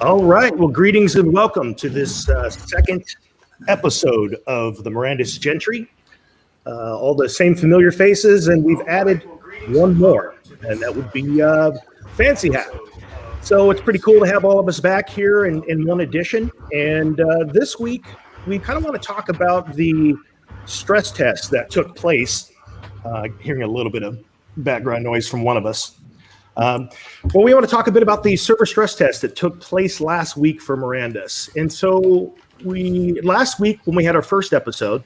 All right. Well, greetings and welcome to this second episode of the Mirandus Gentry. All the same familiar faces, and we've added one more, and that would be Fancy Hat. So it's pretty cool to have all of us back here in one edition. And this week, we kind of want to talk about the stress test that took place. Hearing a little bit of background noise from one of us. Well, we want to talk a bit about the server stress test that took place last week for Mirandus. And so last week when we had our first episode,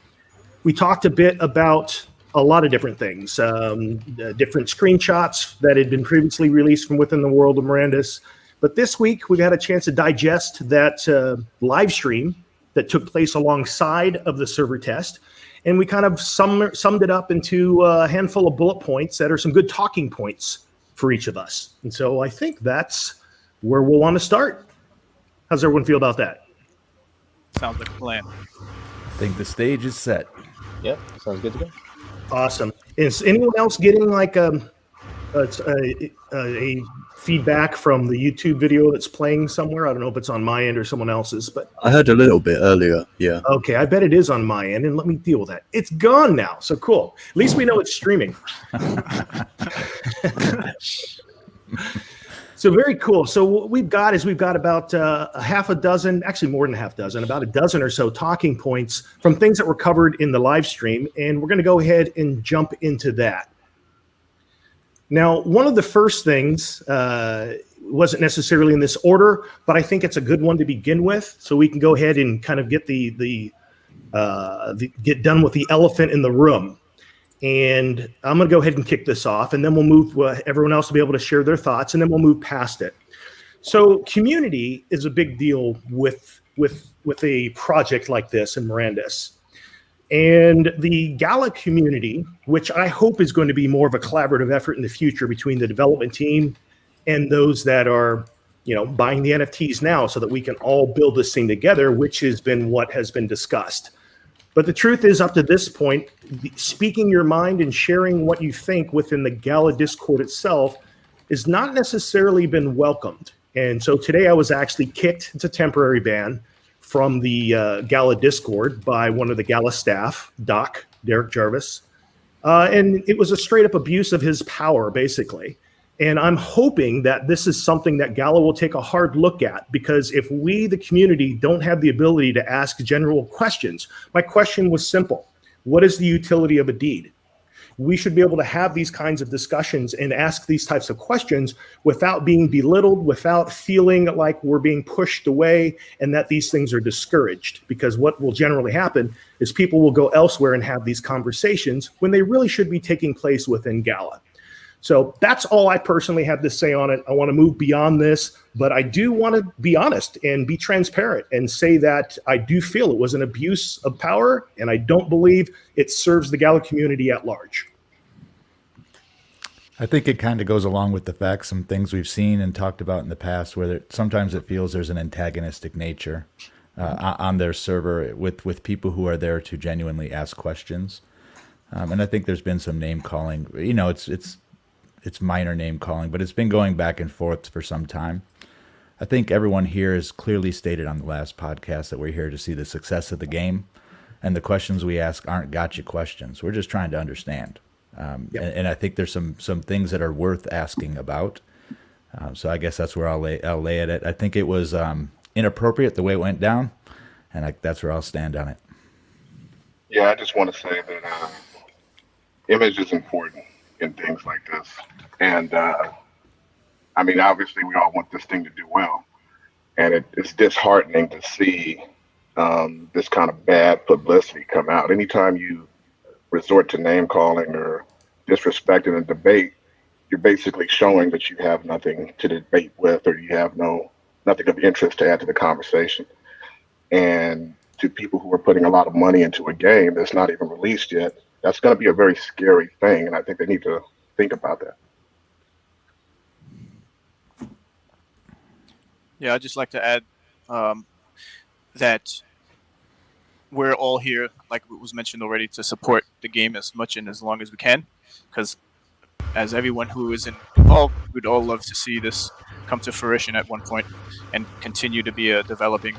we talked a bit about a lot of different things, different screenshots that had been previously released from within the world of Mirandus. But this week we've had a chance to digest that live stream that took place alongside of the server test. And we kind of summed it up into a handful of bullet points that are some good talking points for each of us. And so I think that's where we'll want to start. How's everyone feel about that? Sounds like a plan. I think the stage is set. Yep, sounds good to go. Awesome. Is anyone else getting like a feedback from the YouTube video that's playing somewhere? I don't know if it's on my end or someone else's, but I heard a little bit earlier. Yeah. Okay, I bet it is on my end, and let me deal with that. It's gone now, so cool. At least we know it's streaming. So very cool. So what we've got about a half a dozen, actually more than a half dozen, about a dozen or so talking points from things that were covered in the live stream, and we're going to go ahead and jump into that. Now, one of the first things wasn't necessarily in this order, but I think it's a good one to begin with, so we can go ahead and kind of get get done with the elephant in the room. And I'm going to go ahead and kick this off, and then we'll move. Everyone else will be able to share their thoughts, and then we'll move past it. So, community is a big deal with a project like this in Mirandus. And the Gala community, which I hope is going to be more of a collaborative effort in the future between the development team and those that are, buying the NFTs now so that we can all build this thing together, which has been what has been discussed. But the truth is, up to this point, speaking your mind and sharing what you think within the Gala Discord itself has not necessarily been welcomed. And so today I was actually kicked. It's a temporary ban from the Gala Discord by one of the Gala staff, Doc, Derek Jarvis. And it was a straight up abuse of his power, basically. And I'm hoping that this is something that Gala will take a hard look at, because if we, the community, don't have the ability to ask general questions, my question was simple. What is the utility of a deed? We should be able to have these kinds of discussions and ask these types of questions without being belittled, without feeling like we're being pushed away and that these things are discouraged. Because what will generally happen is people will go elsewhere and have these conversations when they really should be taking place within Gala. So that's all I personally have to say on it. I want to move beyond this, but I do want to be honest and be transparent and say that I do feel it was an abuse of power, and I don't believe it serves the Gala community at large. I think it kind of goes along with the fact, some things we've seen and talked about in the past, where sometimes it feels there's an antagonistic nature on their server with people who are there to genuinely ask questions. And I think there's been some name calling. It's minor name calling, but it's been going back and forth for some time. I think everyone here has clearly stated on the last podcast that we're here to see the success of the game, and the questions we ask aren't gotcha questions. We're just trying to understand. And I think there's some things that are worth asking about. So I guess that's where I'll lay at it. I think it was inappropriate the way it went down, and that's where I'll stand on it. Yeah, I just want to say that image is important in things like this. And obviously we all want this thing to do well. And it's disheartening to see this kind of bad publicity come out. Anytime you resort to name calling or disrespecting a debate, you're basically showing that you have nothing to debate with, or you have nothing of interest to add to the conversation. And to people who are putting a lot of money into a game that's not even released yet, that's going to be a very scary thing, and I think they need to think about that. Yeah, I'd just like to add that we're all here, like it was mentioned already, to support the game as much and as long as we can, because as everyone who is involved we'd all love to see this come to fruition at one point and continue to be a developing,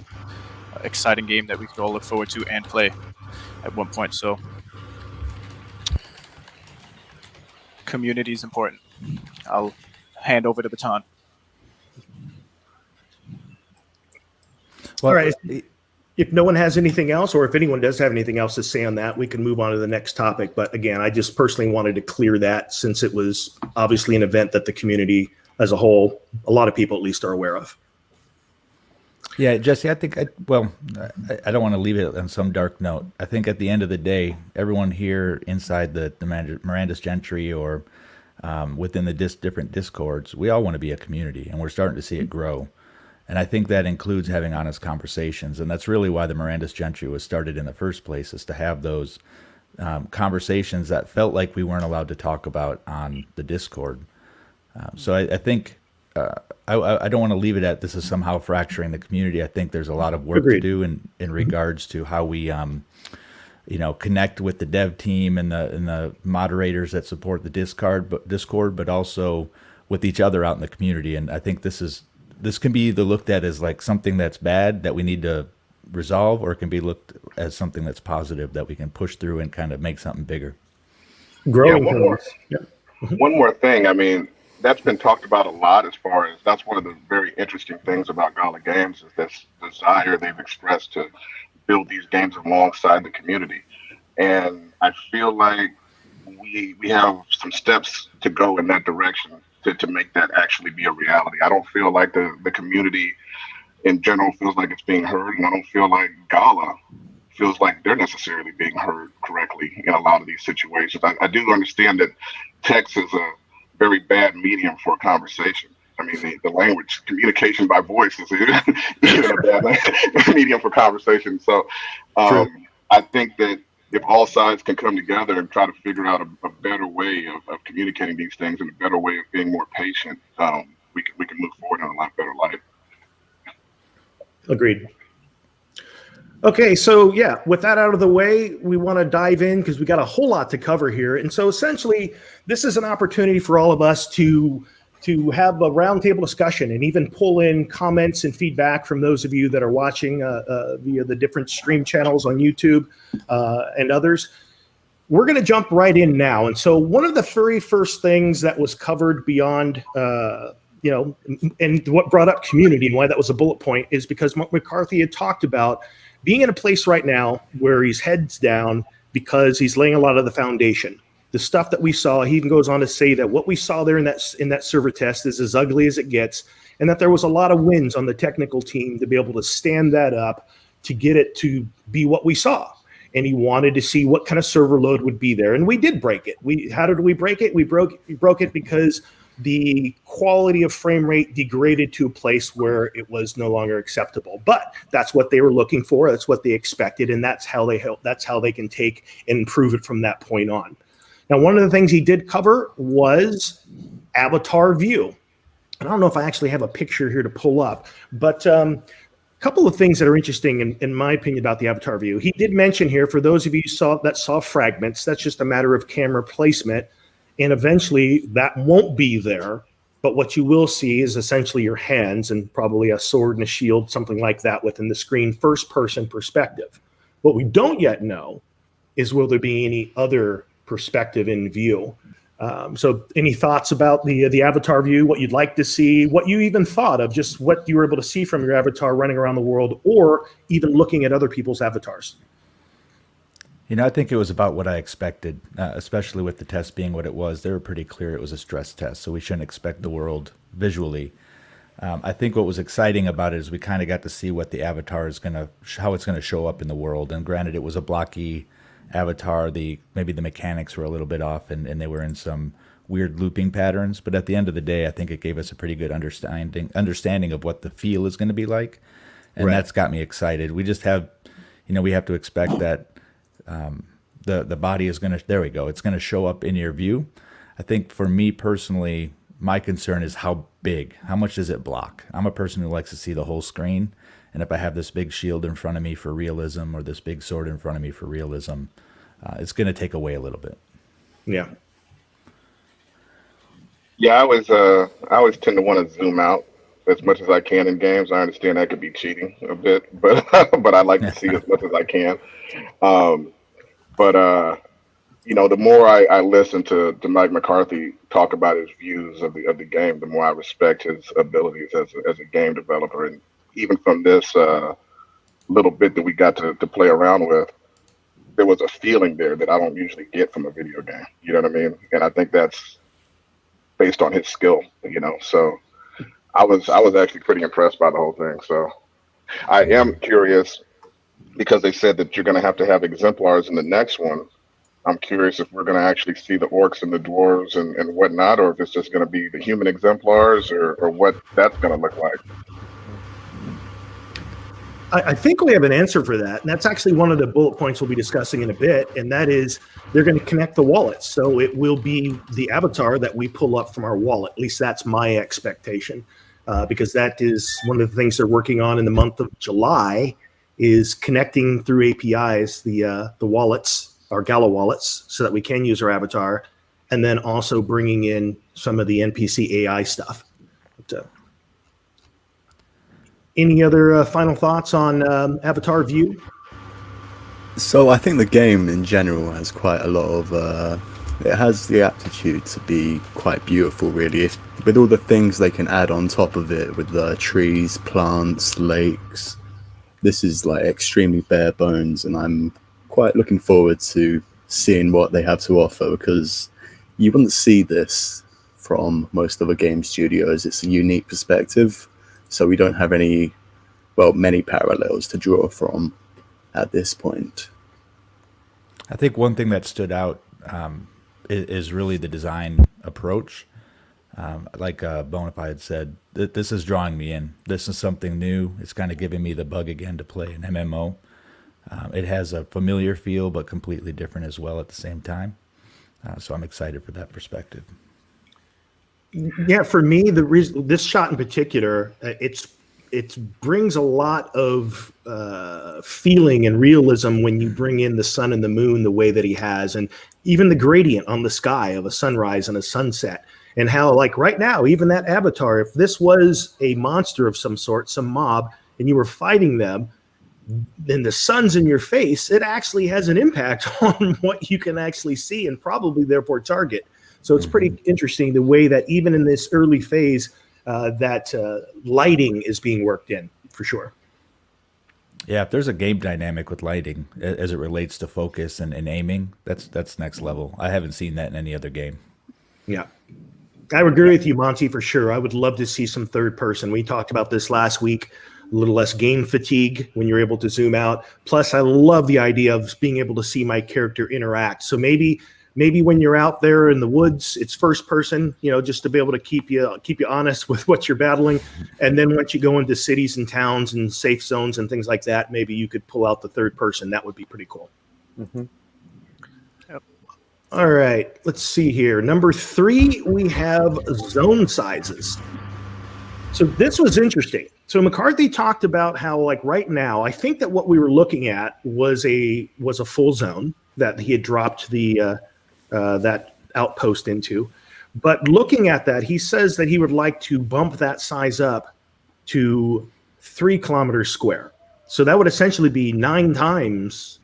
exciting game that we could all look forward to and play at one point. So community is important. I'll hand over the baton. Well, All right. If no one has anything else, or if anyone does have anything else to say on that, we can move on to the next topic. But again, I just personally wanted to clear that, since it was obviously an event that the community as a whole, a lot of people at least, are aware of. Yeah, Jesse, I think, I don't want to leave it on some dark note. I think at the end of the day, everyone here inside the Mirandus Gentry or within the different discords, we all want to be a community, and we're starting to see it grow. And I think that includes having honest conversations. And that's really why the Mirandus Gentry was started in the first place, is to have those conversations that felt like we weren't allowed to talk about on the Discord. So I think I don't want to leave it at this is somehow fracturing the community. I think there's a lot of work Agreed. to do in regards to how we connect with the dev team and the moderators that support the Discord, but also with each other out in the community. And I think this can be either looked at as like something that's bad that we need to resolve, or it can be looked as something that's positive that we can push through and kind of make something bigger. Growing. one more. One more thing. I mean, that's been talked about a lot, as far as that's one of the very interesting things about Gala Games, is this desire they've expressed to build these games alongside the community. And I feel like we have some steps to go in that direction to make that actually be a reality. I don't feel like the community in general feels like it's being heard, and I don't feel like Gala feels like they're necessarily being heard correctly in a lot of these situations. I do understand that text is a very bad medium for a conversation. I mean, the language, communication by voice is even a bad medium for conversation. So I think that if all sides can come together and try to figure out a better way of communicating these things, and a better way of being more patient, we can move forward in a lot better life. Agreed. Okay, so yeah, with that out of the way, we want to dive in because we got a whole lot to cover here. And so essentially, this is an opportunity for all of us to have a roundtable discussion and even pull in comments and feedback from those of you that are watching via the different stream channels on YouTube and others. We're going to jump right in now. And so one of the very first things that was covered beyond, and what brought up community and why that was a bullet point, is because Mark McCarthy had talked about being in a place right now where he's heads down because he's laying a lot of the foundation. The stuff that we saw, he even goes on to say that what we saw there in that server test is as ugly as it gets, and that there was a lot of wins on the technical team to be able to stand that up to get it to be what we saw. And he wanted to see what kind of server load would be there, and we did break it. How did we break it? We broke it because the quality of frame rate degraded to a place where it was no longer acceptable. But that's what they were looking for. That's what they expected, and that's how they can take and improve it from that point on. Now, one of the things he did cover was avatar view. I don't know if I actually have a picture here to pull up, but a couple of things that are interesting in my opinion about the avatar view. He did mention here, for those of you that saw fragments, that's just a matter of camera placement, and eventually that won't be there. But what you will see is essentially your hands and probably a sword and a shield, something like that, within the screen, first-person perspective. What we don't yet know is, will there be any other perspective in view? So any thoughts about the avatar view, what you'd like to see, what you even thought of just what you were able to see from your avatar running around the world, or even looking at other people's avatars? I think it was about what I expected, especially with the test being what it was. They were pretty clear it was a stress test, so we shouldn't expect the world visually. I think what was exciting about it is we kind of got to see what the avatar is how it's going to show up in the world. And granted, it was a blocky avatar. Maybe the mechanics were a little bit off, and they were in some weird looping patterns. But at the end of the day, I think it gave us a pretty good understanding of what the feel is going to be like, and That's got me excited. We just have, we have to expect that the body is going to. There we go. It's going to show up in your view. I think for me personally, my concern is how big. How much does it block? I'm a person who likes to see the whole screen. And if I have this big shield in front of me for realism, or this big sword in front of me for realism, it's going to take away a little bit. Yeah. Yeah, I always tend to want to zoom out as much as I can in games. I understand that could be cheating a bit, but but I like to see as much as I can. Um, but the more I listen to Mike McCarthy talk about his views of the game, the more I respect his abilities as a game developer. And even from this little bit that we got to play around with, there was a feeling there that I don't usually get from a video game. You know what I mean? And I think that's based on his skill. So I was actually pretty impressed by the whole thing. So I am curious because they said that you're going to have exemplars in the next one. I'm curious if we're going to actually see the orcs and the dwarves and whatnot, or if it's just going to be the human exemplars, or what that's going to look like. I think we have an answer for that, and that's actually one of the bullet points we'll be discussing in a bit, and that is they're going to connect the wallets. So it will be the avatar that we pull up from our wallet. At least that's my expectation, because that is one of the things they're working on in the month of July, is connecting through APIs the wallets, our Gala wallets, so that we can use our avatar, and then also bringing in some of the NPC AI stuff. But, any other final thoughts on Avatar View? So I think the game in general has quite a lot of it has the aptitude to be quite beautiful, really, with all the things they can add on top of it, with the trees, plants, lakes. This is like extremely bare bones, and I'm quite looking forward to seeing what they have to offer, because you wouldn't see this from most other game studios. It's a unique perspective, so we don't have many parallels to draw from at this point. I think one thing that stood out is really the design approach. Like Bonafide said, this is drawing me in. This is something new. It's kind of giving me the bug again to play an MMO. It has a familiar feel, but completely different as well at the same time. So I'm excited for that perspective. Yeah, for me, the reason this shot in particular, it brings a lot of feeling and realism when you bring in the sun and the moon the way that he has, and even the gradient on the sky of a sunrise and a sunset, and how, like right now, even that avatar, if this was a monster of some sort, some mob, and you were fighting them, then the sun's in your face, it actually has an impact on what you can actually see and probably therefore target. So it's pretty interesting the way that even in this early phase, that lighting is being worked in, for sure. Yeah, if there's a game dynamic with lighting as it relates to focus and aiming, that's next level. I haven't seen that in any other game. Yeah. I would agree with you, Monty, for sure. I would love to see some third person. We talked about this last week, a little less game fatigue when you're able to zoom out. Plus, I love the idea of being able to see my character interact. So maybe when you're out there in the woods, it's first person, just to be able to keep you honest with what you're battling. And then once you go into cities and towns and safe zones and things like that, maybe you could pull out the third person. That would be pretty cool. Mm-hmm. Yep. All right, let's see here. Number 3, we have zone sizes. So this was interesting. So McCarthy talked about how, like right now, I think that what we were looking at was a full zone that he had dropped the that outpost into. But looking at that, he says that he would like to bump that size up to 3 kilometers square. So that would essentially be 9 times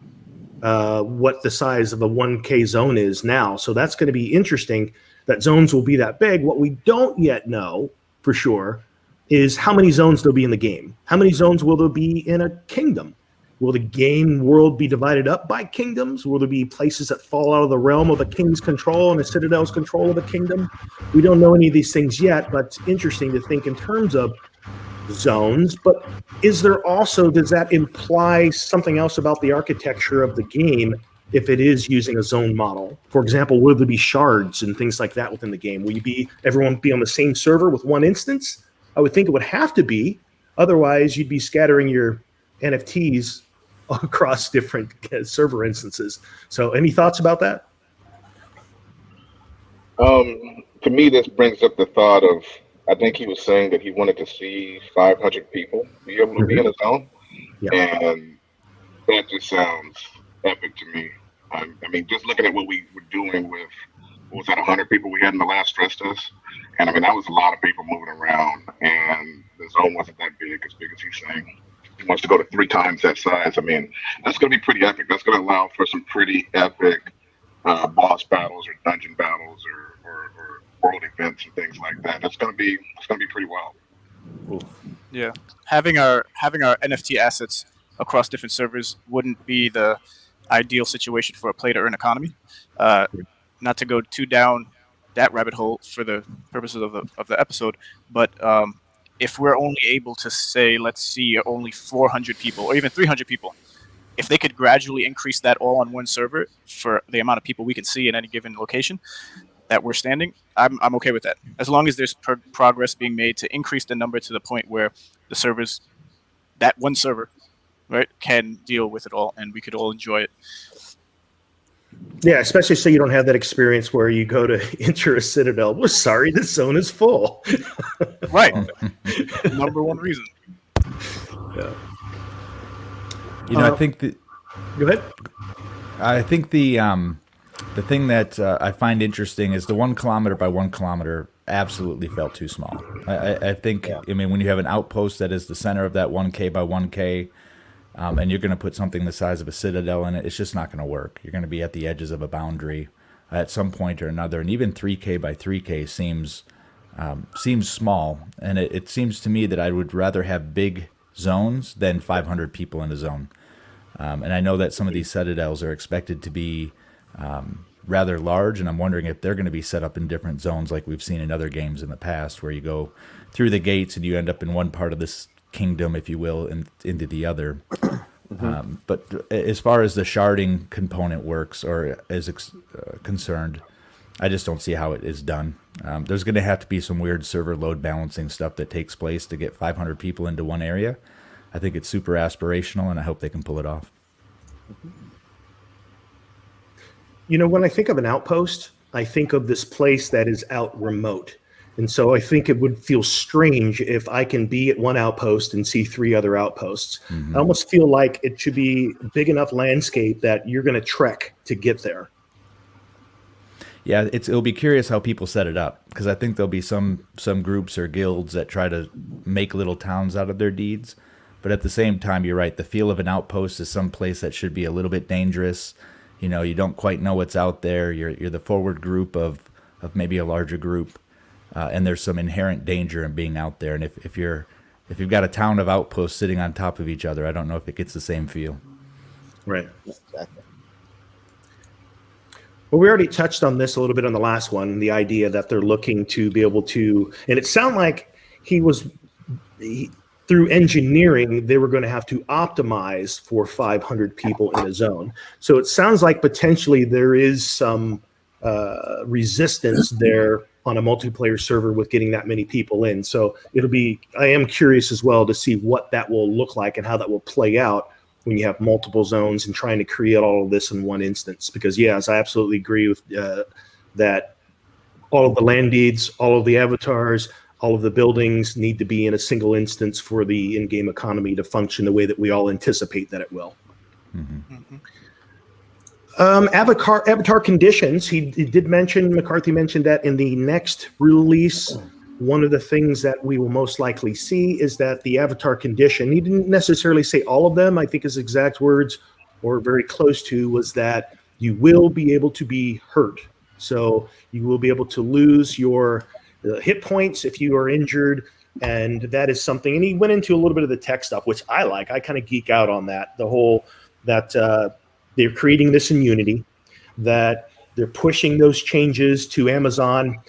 what the size of a 1K zone is now. So that's going to be interesting that zones will be that big. What we don't yet know for sure is how many zones there'll be in the game. How many zones will there be in a kingdom? Will the game world be divided up by kingdoms? Will there be places that fall out of the realm of the king's control and the citadel's control of the kingdom? We don't know any of these things yet, but it's interesting to think in terms of zones. But does that imply something else about the architecture of the game if it is using a zone model? For example, will there be shards and things like that within the game? Will everyone be on the same server with one instance? I would think it would have to be. Otherwise, you'd be scattering your NFTs across different server instances. So any thoughts about that? To me, this brings up the thought of, I think he was saying that he wanted to see 500 people be able to be in a zone. Yeah. And that just sounds epic to me. I mean, just looking at what we were doing what was that, 100 people we had in the last stress test? And I mean, that was a lot of people moving around, and the zone wasn't that big as he's saying. He wants to go to 3 times that size. I mean, that's going to be pretty epic. That's going to allow for some pretty epic boss battles or dungeon battles or world events and things like that. It's going to be pretty wild. Yeah, having our NFT assets across different servers wouldn't be the ideal situation for a play-to-earn economy. Not to go too down that rabbit hole for the purposes of the episode, but if we're only able to say, let's see, only 400 people or even 300 people, if they could gradually increase that all on one server for the amount of people we can see in any given location that we're standing, I'm okay with that. As long as there's progress being made to increase the number to the point where the servers, that one server, right, can deal with it all and we could all enjoy it. Yeah, especially so you don't have that experience where you go to enter a citadel. We're sorry, the zone is full. Right. Number one reason. Yeah. You know, I think that. Go ahead. I think the thing that I find interesting is the 1 kilometer by 1 kilometer absolutely felt too small. I think, I mean, when you have an outpost that is the center of that 1K by 1K, and you're going to put something the size of a citadel in it, it's just not going to work. You're going to be at the edges of a boundary at some point or another. And even 3K by 3K seems small. And it seems to me that I would rather have big zones than 500 people in a zone. And I know that some of these citadels are expected to be rather large, and I'm wondering if they're going to be set up in different zones like we've seen in other games in the past, where you go through the gates and you end up in one part of this kingdom, if you will, and into the other. But as far as the sharding component works or is concerned, I just don't see how it is done. There's going to have to be some weird server load balancing stuff that takes place to get 500 people into one area. I think it's super aspirational, and I hope they can pull it off. You know, when I think of an outpost, I think of this place that is out remote. And so I think it would feel strange if I can be at one outpost and see 3 other outposts. I almost feel like it should be a big enough landscape that you're going to trek to get there. Yeah, it'll be curious how people set it up, because I think there'll be some groups or guilds that try to make little towns out of their deeds. But at the same time, you're right. The feel of an outpost is some place that should be a little bit dangerous. You know, you don't quite know what's out there. You're the forward group of maybe a larger group. And there's some inherent danger in being out there. And if you've got a town of outposts sitting on top of each other, I don't know if it gets the same feel. Right. Exactly. Well, we already touched on this a little bit on the last one, the idea that they're looking to be able to, and it sounded like through engineering, they were going to have to optimize for 500 people in a zone. So it sounds like potentially there is some resistance there on a multiplayer server with getting that many people in. So I am curious as well to see what that will look like and how that will play out when you have multiple zones and trying to create all of this in one instance. Because yes, I absolutely agree with that all of the land deeds, all of the avatars, all of the buildings need to be in a single instance for the in-game economy to function the way that we all anticipate that it will. Avatar conditions. He did mention, McCarthy mentioned that in the next release, one of the things that we will most likely see is that the avatar condition, he didn't necessarily say all of them, I think his exact words, or very close to, was that you will be able to be hurt. So you will be able to lose your hit points if you are injured, and that is something. And he went into a little bit of the tech stuff, which I like. I kind of geek out on that. The whole that they're creating this in Unity, that they're pushing those changes to Amazon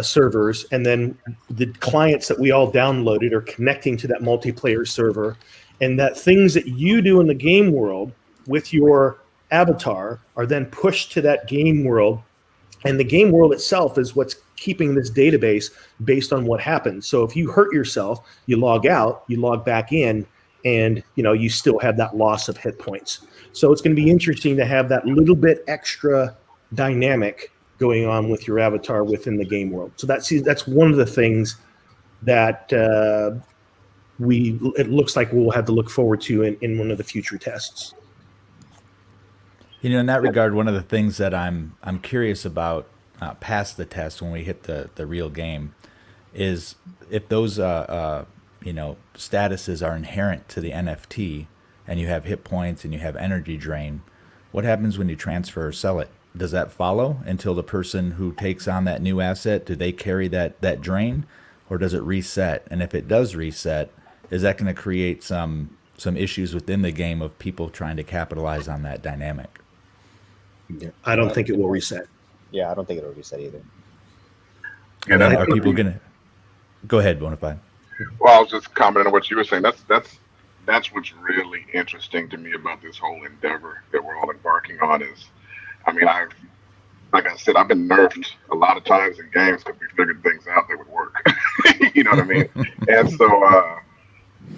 servers, and then the clients that we all downloaded are connecting to that multiplayer server, and that things that you do in the game world with your avatar are then pushed to that game world. And the game world itself is what's keeping this database based on what happens. So if you hurt yourself, you log out, you log back in, and you still have that loss of hit points. So it's going to be interesting to have that little bit extra dynamic going on with your avatar within the game world. So that's one of the things that it looks like we'll have to look forward to in one of the future tests. In that regard, one of the things that I'm curious about pass the test when we hit the real game is if those statuses are inherent to the NFT, and you have hit points and you have energy drain, what happens when you transfer or sell it? Does that follow until the person who takes on that new asset, do they carry that drain, or does it reset? And if it does reset, is that going to create some issues within the game of people trying to capitalize on that dynamic? I don't think it will reset. Yeah, I don't think it'll reset either. And then are people going to go ahead, Bonafide? Well, I was just commenting on what you were saying. That's what's really interesting to me about this whole endeavor that we're all embarking on. Is, I mean, like I said, I've been nerfed a lot of times in games because we figured things out that would work. You know what I mean? And so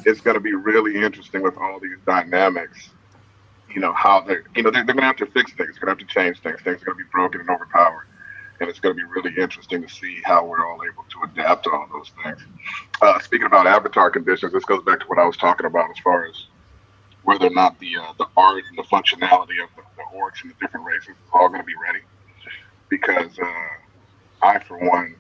it's going to be really interesting with all these dynamics. You know how they're going to have to fix things. They're going to have to change things. Things are going to be broken and overpowered. And it's going to be really interesting to see how we're all able to adapt to all those things. Speaking about avatar conditions, this goes back to what I was talking about as far as whether or not the art and the functionality of the orcs and the different races is all going to be ready. Because I, for one,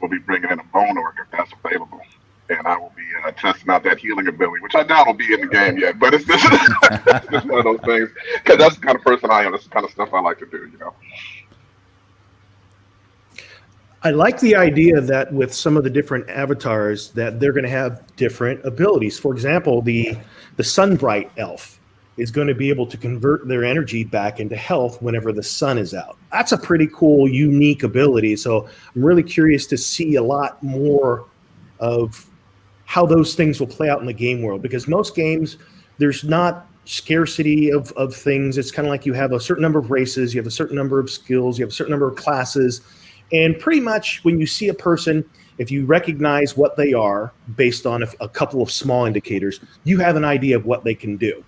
will be bringing in a bone orc if that's available. And I will be testing out that healing ability, which I doubt will be in the game yet. But it's just, it's just one of those things. Because that's the kind of person I am. That's the kind of stuff I like to do, you know. I like the idea that with some of the different avatars that they're going to have different abilities. For example, the Sunbright elf is going to be able to convert their energy back into health whenever the sun is out. That's a pretty cool, unique ability. So I'm really curious to see a lot more of how those things will play out in the game world, because most games, there's not scarcity of things. It's kind of like you have a certain number of races, you have a certain number of skills, you have a certain number of classes. And pretty much when you see a person, if you recognize what they are based on a couple of small indicators, you have an idea of what they can do.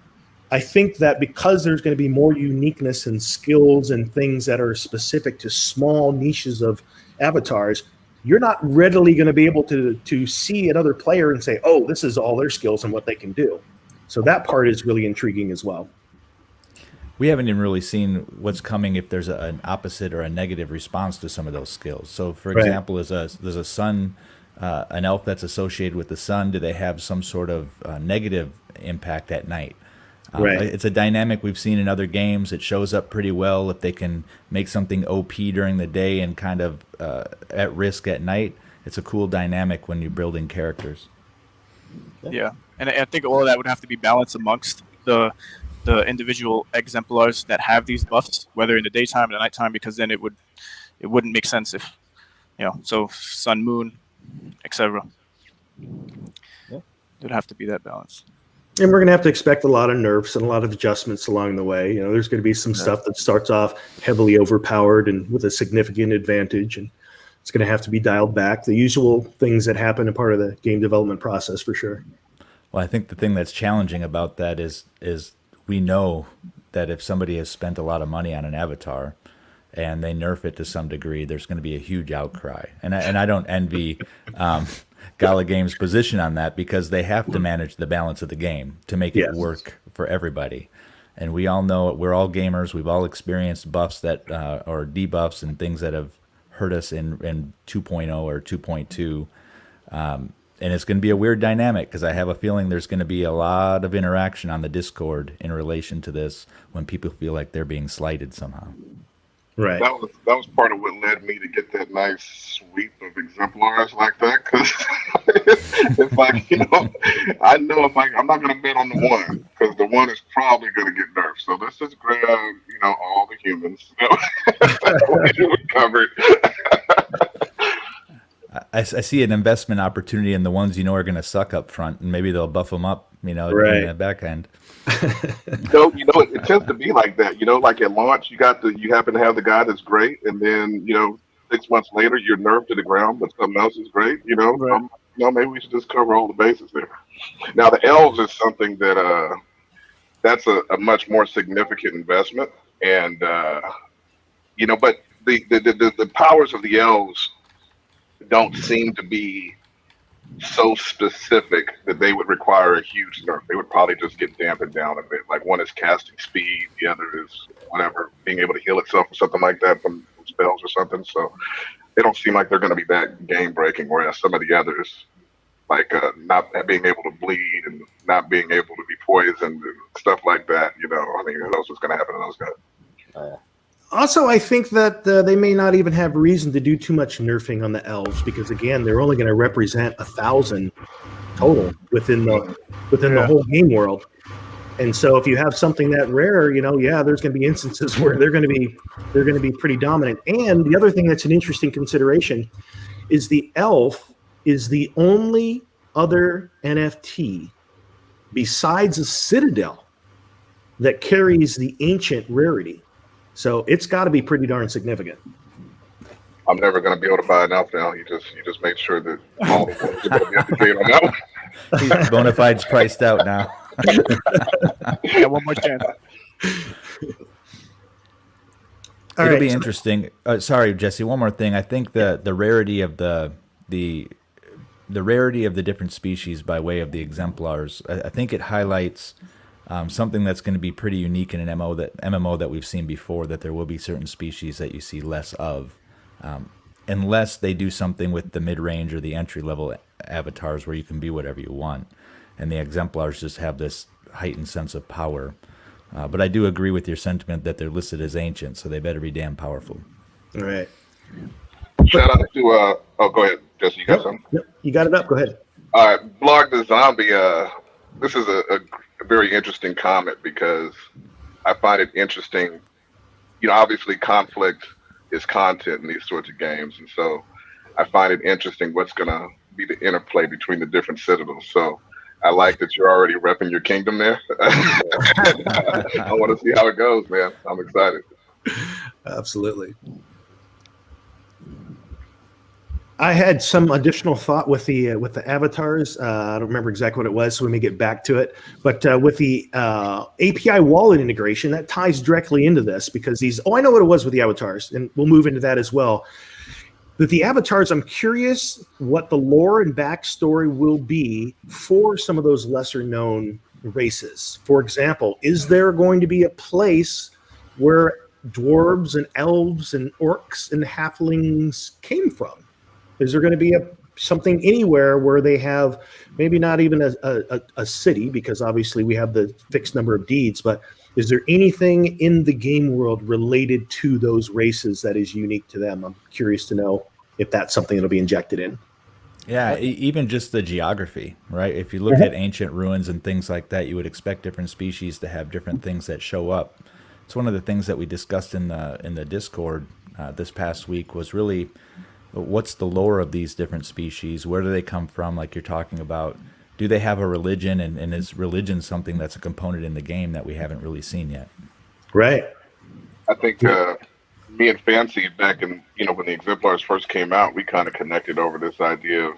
I think that because there's going to be more uniqueness and skills and things that are specific to small niches of avatars, you're not readily going to be able to see another player and say, oh, this is all their skills and what they can do. So that part is really intriguing as well. We haven't even really seen what's coming if there's an opposite or a negative response to some of those skills. So, for example, there's a sun, an elf that's associated with the sun. Do they have some sort of negative impact at night? It's a dynamic we've seen in other games. It shows up pretty well if they can make something OP during the day and kind of at risk at night. It's a cool dynamic when you're building characters. Yeah, and I think all of that would have to be balanced amongst the individual exemplars that have these buffs, whether in the daytime or the nighttime, because then it wouldn't make sense if, so sun, moon, etc. There'd have to be that balance. And we're going to have to expect a lot of nerfs and a lot of adjustments along the way. There's going to be some stuff that starts off heavily overpowered and with a significant advantage, and it's going to have to be dialed back. The usual things that happen in part of the game development process, for sure. Well, I think the thing that's challenging about that is we know that if somebody has spent a lot of money on an avatar and they nerf it to some degree, there's going to be a huge outcry. And I don't envy Gala Games' position on that, because they have to manage the balance of the game to make it work for everybody. And we all know, we're all gamers. We've all experienced buffs that or debuffs and things that have hurt us in 2.0 or 2.2. And it's going to be a weird dynamic, because I have a feeling there's going to be a lot of interaction on the Discord in relation to this when people feel like they're being slighted somehow. Right. That was part of what led me to get that nice sweep of exemplars like that, because it's like, I know I'm not going to bet on the one, because the one is probably going to get nerfed. So let's just grab, all the humans that we covered. I see an investment opportunity in the ones are going to suck up front, and maybe they'll buff them up, in the back end. It tends to be like that. Like at launch, you happen to have the guy that's great, and then 6 months later you're nerfed to the ground, but something else is great. Right. Maybe we should just cover all the bases there. Now the elves is something that that's a much more significant investment, and but the powers of the elves don't seem to be so specific that they would require a huge nerf. They would probably just get dampened down a bit. Like one is casting speed, the other is being able to heal itself or something like that from spells or something. So they don't seem like they're going to be that game breaking. Whereas some of the others, like not being able to bleed and not being able to be poisoned and stuff like that, I mean, who knows what's going to happen to those guys. Also, I think that they may not even have reason to do too much nerfing on the elves because, again, they're only going to represent 1,000 total within the whole game world. And so, if you have something that rare, there's going to be instances where they're going to be pretty dominant. And the other thing that's an interesting consideration is the elf is the only other NFT besides a Citadel that carries the ancient rarity. So it's got to be pretty darn significant. I'm never going to be able to buy an elf now. You just made sure that all the ones are going to be up to date on that one. He's bona fide's priced out now. Yeah, one more chance. It'll be interesting. Sorry, Jesse. One more thing. I think the rarity of the rarity of the different species by way of the exemplars. I think it highlights something that's going to be pretty unique in an MMO that we've seen before. That there will be certain species that you see less of, unless they do something with the mid-range or the entry-level avatars where you can be whatever you want, and the exemplars just have this heightened sense of power. But I do agree with your sentiment that they're listed as ancient, so they better be damn powerful. All right. Shout out to go ahead, Jesse. You got something? Yep, you got it up. Go ahead. All right, Blog the Zombie. This is a very interesting comment because I find it interesting. Obviously, conflict is content in these sorts of games, and so I find it interesting what's going to be the interplay between the different citadels. So I like that you're already repping your kingdom there. I want to see how it goes, man. I'm excited. Absolutely. I had some additional thought with the avatars. I don't remember exactly what it was, so we may get back to it. But with the API wallet integration, that ties directly into this because I know what it was with the avatars, and we'll move into that as well. But the avatars, I'm curious what the lore and backstory will be for some of those lesser known races. For example, is there going to be a place where dwarves and elves and orcs and halflings came from? Is there going to be something anywhere where they have maybe not even a city, because obviously we have the fixed number of deeds, but is there anything in the game world related to those races that is unique to them? I'm curious to know if that's something that'll be injected in. Yeah, even just the geography, right? If you look at ancient ruins and things like that, you would expect different species to have different things that show up. It's one of the things that we discussed in the Discord this past week was really what's the lore of these different species? Where do they come from? Like you're talking about, do they have a religion? And is religion something that's a component in the game that we haven't really seen yet? Right. I think me and Fancy back in, when the exemplars first came out, we kind of connected over this idea of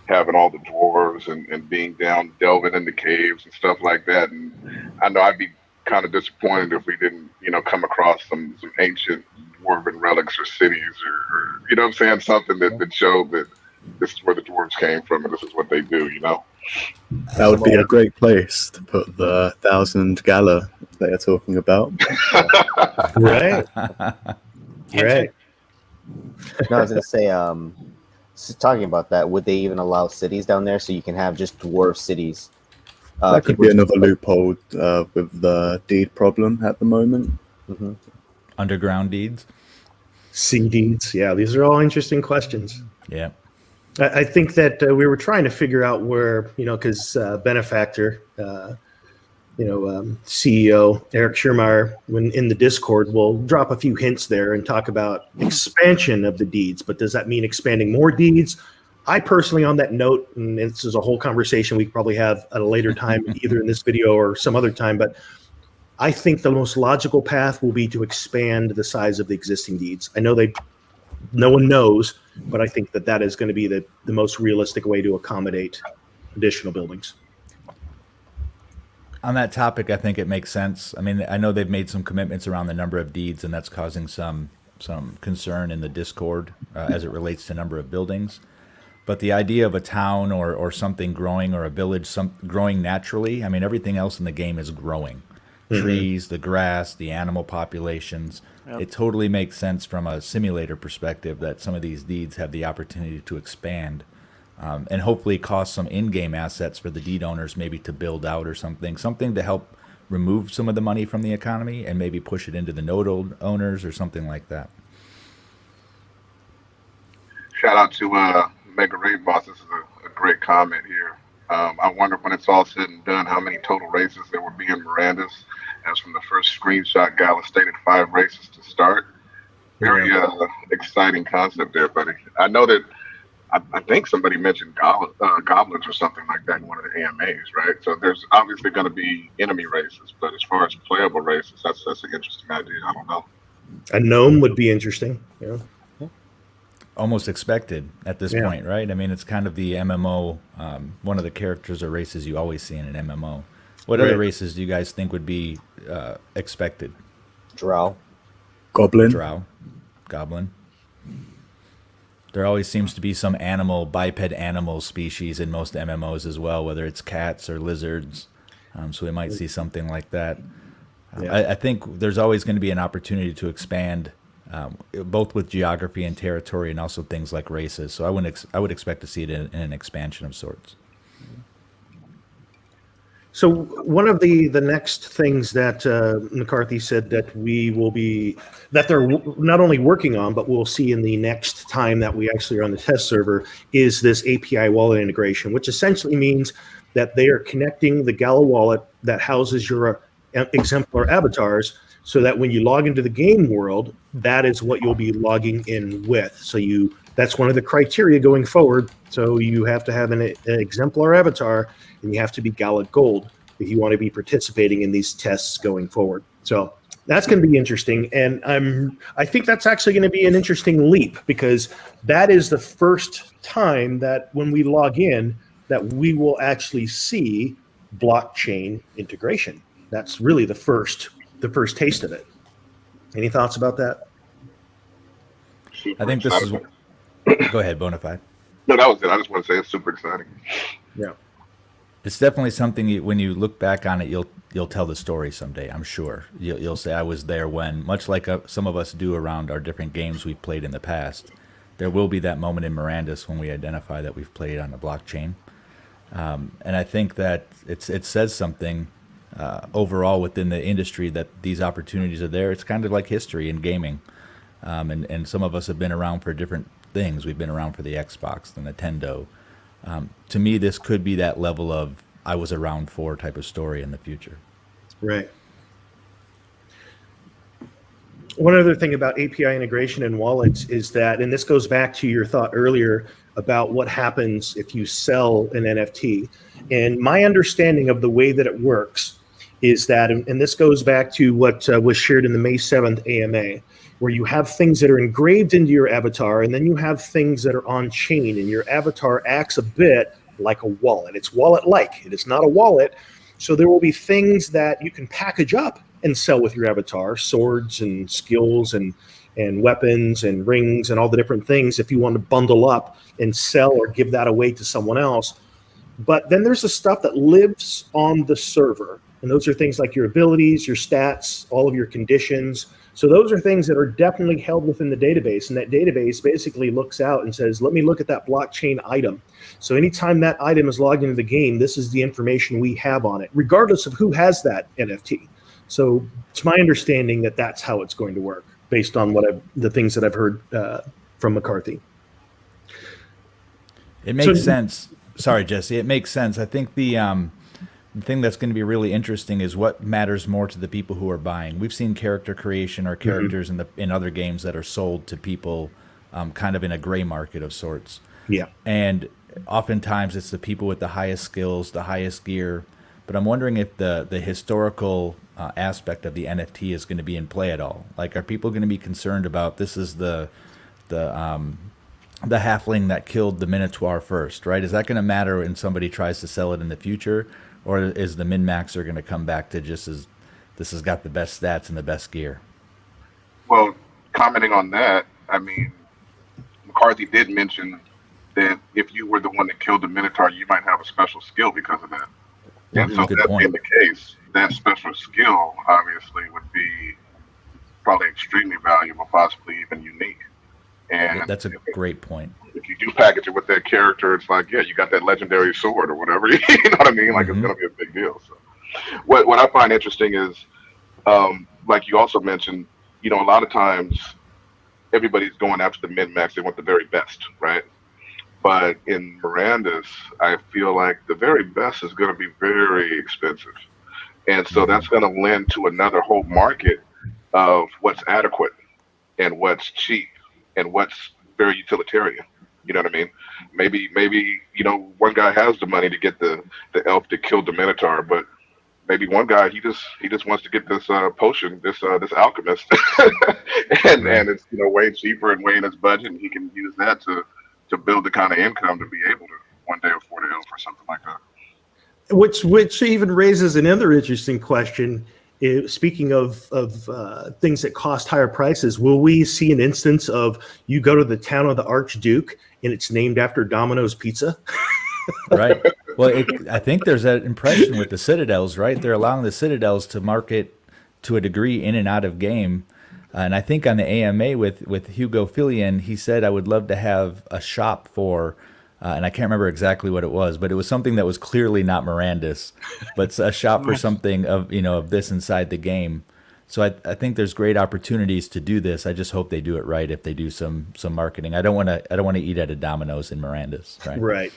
having all the dwarves and being down, delving into caves and stuff like that. And I know I'd be kind of disappointed if we didn't, come across some ancient dwarven relics or cities or you know what I'm saying, something that showed that this is where the dwarves came from and this is what they do, That would be a great place to put the 1,000 Gala they are talking about. Right. Right. No, I was going to say, talking about that, would they even allow cities down there so you can have just dwarf cities? That could be another loophole with the deed problem at the moment. Mm-hmm. Underground deeds? Sea deeds. Yeah, these are all interesting questions. Yeah. I think that we were trying to figure out where, because Benefactor, CEO Eric Schirmeyer, when in the Discord, will drop a few hints there and talk about expansion of the deeds. But does that mean expanding more deeds? I personally, on that note, and this is a whole conversation we probably have at a later time, either in this video or some other time, but I think the most logical path will be to expand the size of the existing deeds. I know no one knows, but I think that is going to be the most realistic way to accommodate additional buildings. On that topic, I think it makes sense. I mean, I know they've made some commitments around the number of deeds, and that's causing some concern in the Discord as it relates to number of buildings. But the idea of a town or something growing or a village growing naturally, I mean, everything else in the game is growing. trees, the grass, the animal populations. Yep. It totally makes sense from a simulator perspective that some of these deeds have the opportunity to expand, and hopefully cost some in-game assets for the deed owners maybe to build out or something to help remove some of the money from the economy and maybe push it into the node owners or something like that. Shout out to Mega Raid Boss. This is a great comment here. I wonder when it's all said and done how many total races there will be in Mirandus. As from the first screenshot, Gala stated 5 races to start. Very exciting concept there, buddy. I know that I think somebody mentioned goblins or something like that in one of the AMAs, right? So there's obviously going to be enemy races, but as far as playable races, that's an interesting idea. I don't know. A gnome would be interesting. Yeah. Almost expected at this point, right? I mean, it's kind of the MMO, one of the characters or races you always see in an MMO. What other races do you guys think would be expected? Drow. Goblin. Drow. Goblin. There always seems to be some biped animal species in most MMOs as well, whether it's cats or lizards. So we might see something like that. I think there's always going to be an opportunity to expand, both with geography and territory, and also things like races. So I would expect to see it in an expansion of sorts. So one of the next things that McCarthy said that they're not only working on, but we'll see in the next time that we actually are on the test server is this API wallet integration, which essentially means that they are connecting the Gala wallet that houses your exemplar avatars, so that when you log into the game world, that is what you'll be logging in with. So that's one of the criteria going forward. So you have to have an exemplar avatar, and you have to be Gala Gold if you want to be participating in these tests going forward. So that's going to be interesting, and I think that's actually going to be an interesting leap, because that is the first time that when we log in that we will actually see blockchain integration. That's really the first taste of it. Any thoughts about that? Super I think exciting. Go ahead, Bonafide. No, that was it. I just want to say it's super exciting. Yeah. It's definitely something when you look back on it, you'll tell the story someday. I'm sure you'll say I was there when, much like some of us do around our different games we've played in the past. There will be that moment in Mirandus when we identify that we've played on the blockchain, and I think that it says something overall within the industry that these opportunities are there. It's kind of like history in gaming, and some of us have been around for different things. We've been around for the Xbox, the Nintendo. To me, this could be that level of I was around for type of story in the future. Right. One other thing about API integration and wallets is that, and this goes back to your thought earlier about what happens if you sell an NFT. And my understanding of the way that it works is that, and this goes back to what was shared in the May 7th AMA, where you have things that are engraved into your avatar, and then you have things that are on chain, and your avatar acts a bit like a wallet. It's wallet-like. It is not a wallet. So there will be things that you can package up and sell with your avatar, swords and skills and weapons and rings and all the different things if you want to bundle up and sell or give that away to someone else. But then there's the stuff that lives on the server, and those are things like your abilities, your stats, all of your conditions. So those are things that are definitely held within the database, and that database basically looks out and says, let me look at that blockchain item. So anytime that item is logged into the game, this is the information we have on it, regardless of who has that NFT. So it's my understanding that that's how it's going to work, based on the things that I've heard from McCarthy. It makes sense. Sorry, Jesse. It makes sense. I think the thing that's going to be really interesting is what matters more to the people who are buying. We've seen character creation or characters in other games that are sold to people kind of in a gray market of sorts. Yeah. And oftentimes it's the people with the highest skills, the highest gear. But I'm wondering if the historical aspect of the NFT is going to be in play at all. Like, are people going to be concerned about this is the halfling that killed the Minotaur first, right? Is that going to matter when somebody tries to sell it in the future? Or is the min-maxer going to come back to just as this has got the best stats and the best gear? Well, commenting on that, I mean, McCarthy did mention that if you were the one that killed the Minotaur, you might have a special skill because of that. And so that being the case, that special skill obviously would be probably extremely valuable, possibly even unique. And That's a great point. if you do package it with that character, it's like, yeah, you got that legendary sword or whatever. You know what I mean? Like, it's going to be a big deal. So, what I find interesting is, like you also mentioned, a lot of times everybody's going after the min-max. They want the very best, right? But in Mirandus, I feel like the very best is going to be very expensive. And so that's going to lend to another whole market of what's adequate and what's cheap and what's very utilitarian. You know what I mean? Maybe one guy has the money to get the elf to kill the Minotaur, but maybe one guy he just wants to get this potion, this alchemist, and it's way cheaper and way in his budget, and he can use that to build the kind of income to be able to one day afford an elf or something like that. Which even raises another interesting question. Speaking of things that cost higher prices, will we see an instance of you go to the town of the Archduke and it's named after Domino's Pizza? Right. Well, I think there's that impression with the Citadels, right? They're allowing the Citadels to market to a degree in and out of game. And I think on the AMA with Hugo Fillion, he said, I would love to have a shop for, and I can't remember exactly what it was, but it was something that was clearly not Mirandus, but a shop for something of this inside the game. So I think there's great opportunities to do this. I just hope they do it right. If they do some marketing, I don't want to eat at a Domino's in Mirandus. Right. Right.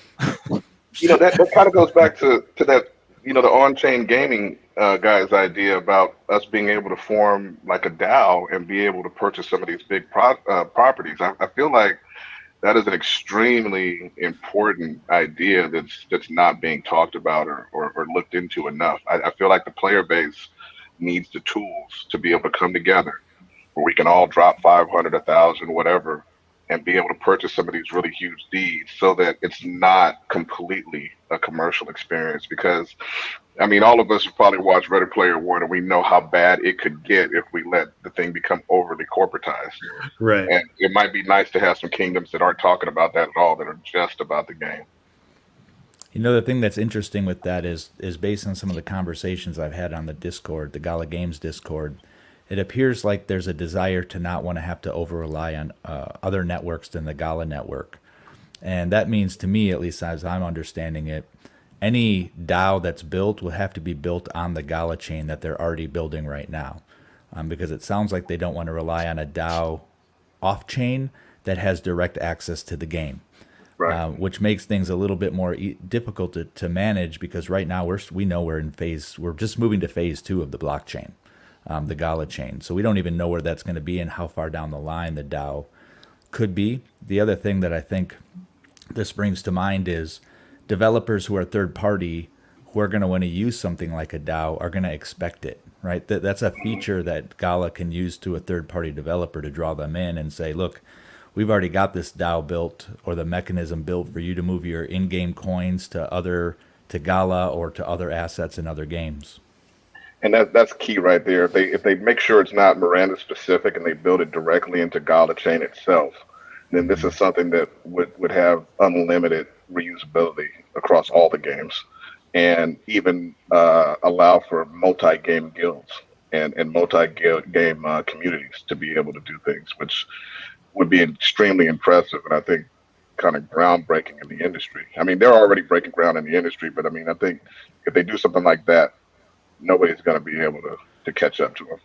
That kind of goes back to that, the on-chain gaming guy's idea about us being able to form like a DAO and be able to purchase some of these big properties. I feel like that is an extremely important idea that's not being talked about or looked into enough. I feel like the player base needs the tools to be able to come together where we can all drop 500, 1,000, whatever, and be able to purchase some of these really huge deeds so that it's not completely a commercial experience. Because, all of us have probably watched Ready Player One, and we know how bad it could get if we let the thing become overly corporatized. Right. And it might be nice to have some kingdoms that aren't talking about that at all, that are just about the game. The thing that's interesting with that is based on some of the conversations I've had on the Discord, the Gala Games Discord. It appears like there's a desire to not want to have to over-rely on other networks than the Gala network. And that means, to me, at least as I'm understanding it, any DAO that's built will have to be built on the Gala chain that they're already building right now. Because it sounds like they don't want to rely on a DAO off-chain that has direct access to the game. Right. Which makes things a little bit more difficult to manage, because right now we're just moving to phase 2 of the blockchain. The Gala chain. So we don't even know where that's going to be and how far down the line the DAO could be. The other thing that I think this brings to mind is developers who are third party who are going to want to use something like a DAO are going to expect it, right? That's a feature that Gala can use to a third party developer to draw them in and say, look, we've already got this DAO built or the mechanism built for you to move your in-game coins to Gala or to other assets in other games. And that's key right there. If they make sure it's not Miranda specific and they build it directly into Gala chain itself, then this is something that would have unlimited reusability across all the games, and even allow for multi-game guilds and multi-game communities to be able to do things, which would be extremely impressive, and I think kind of groundbreaking in the industry. They're already breaking ground in the industry, but I think if they do something like that, nobody's going to be able to catch up to them.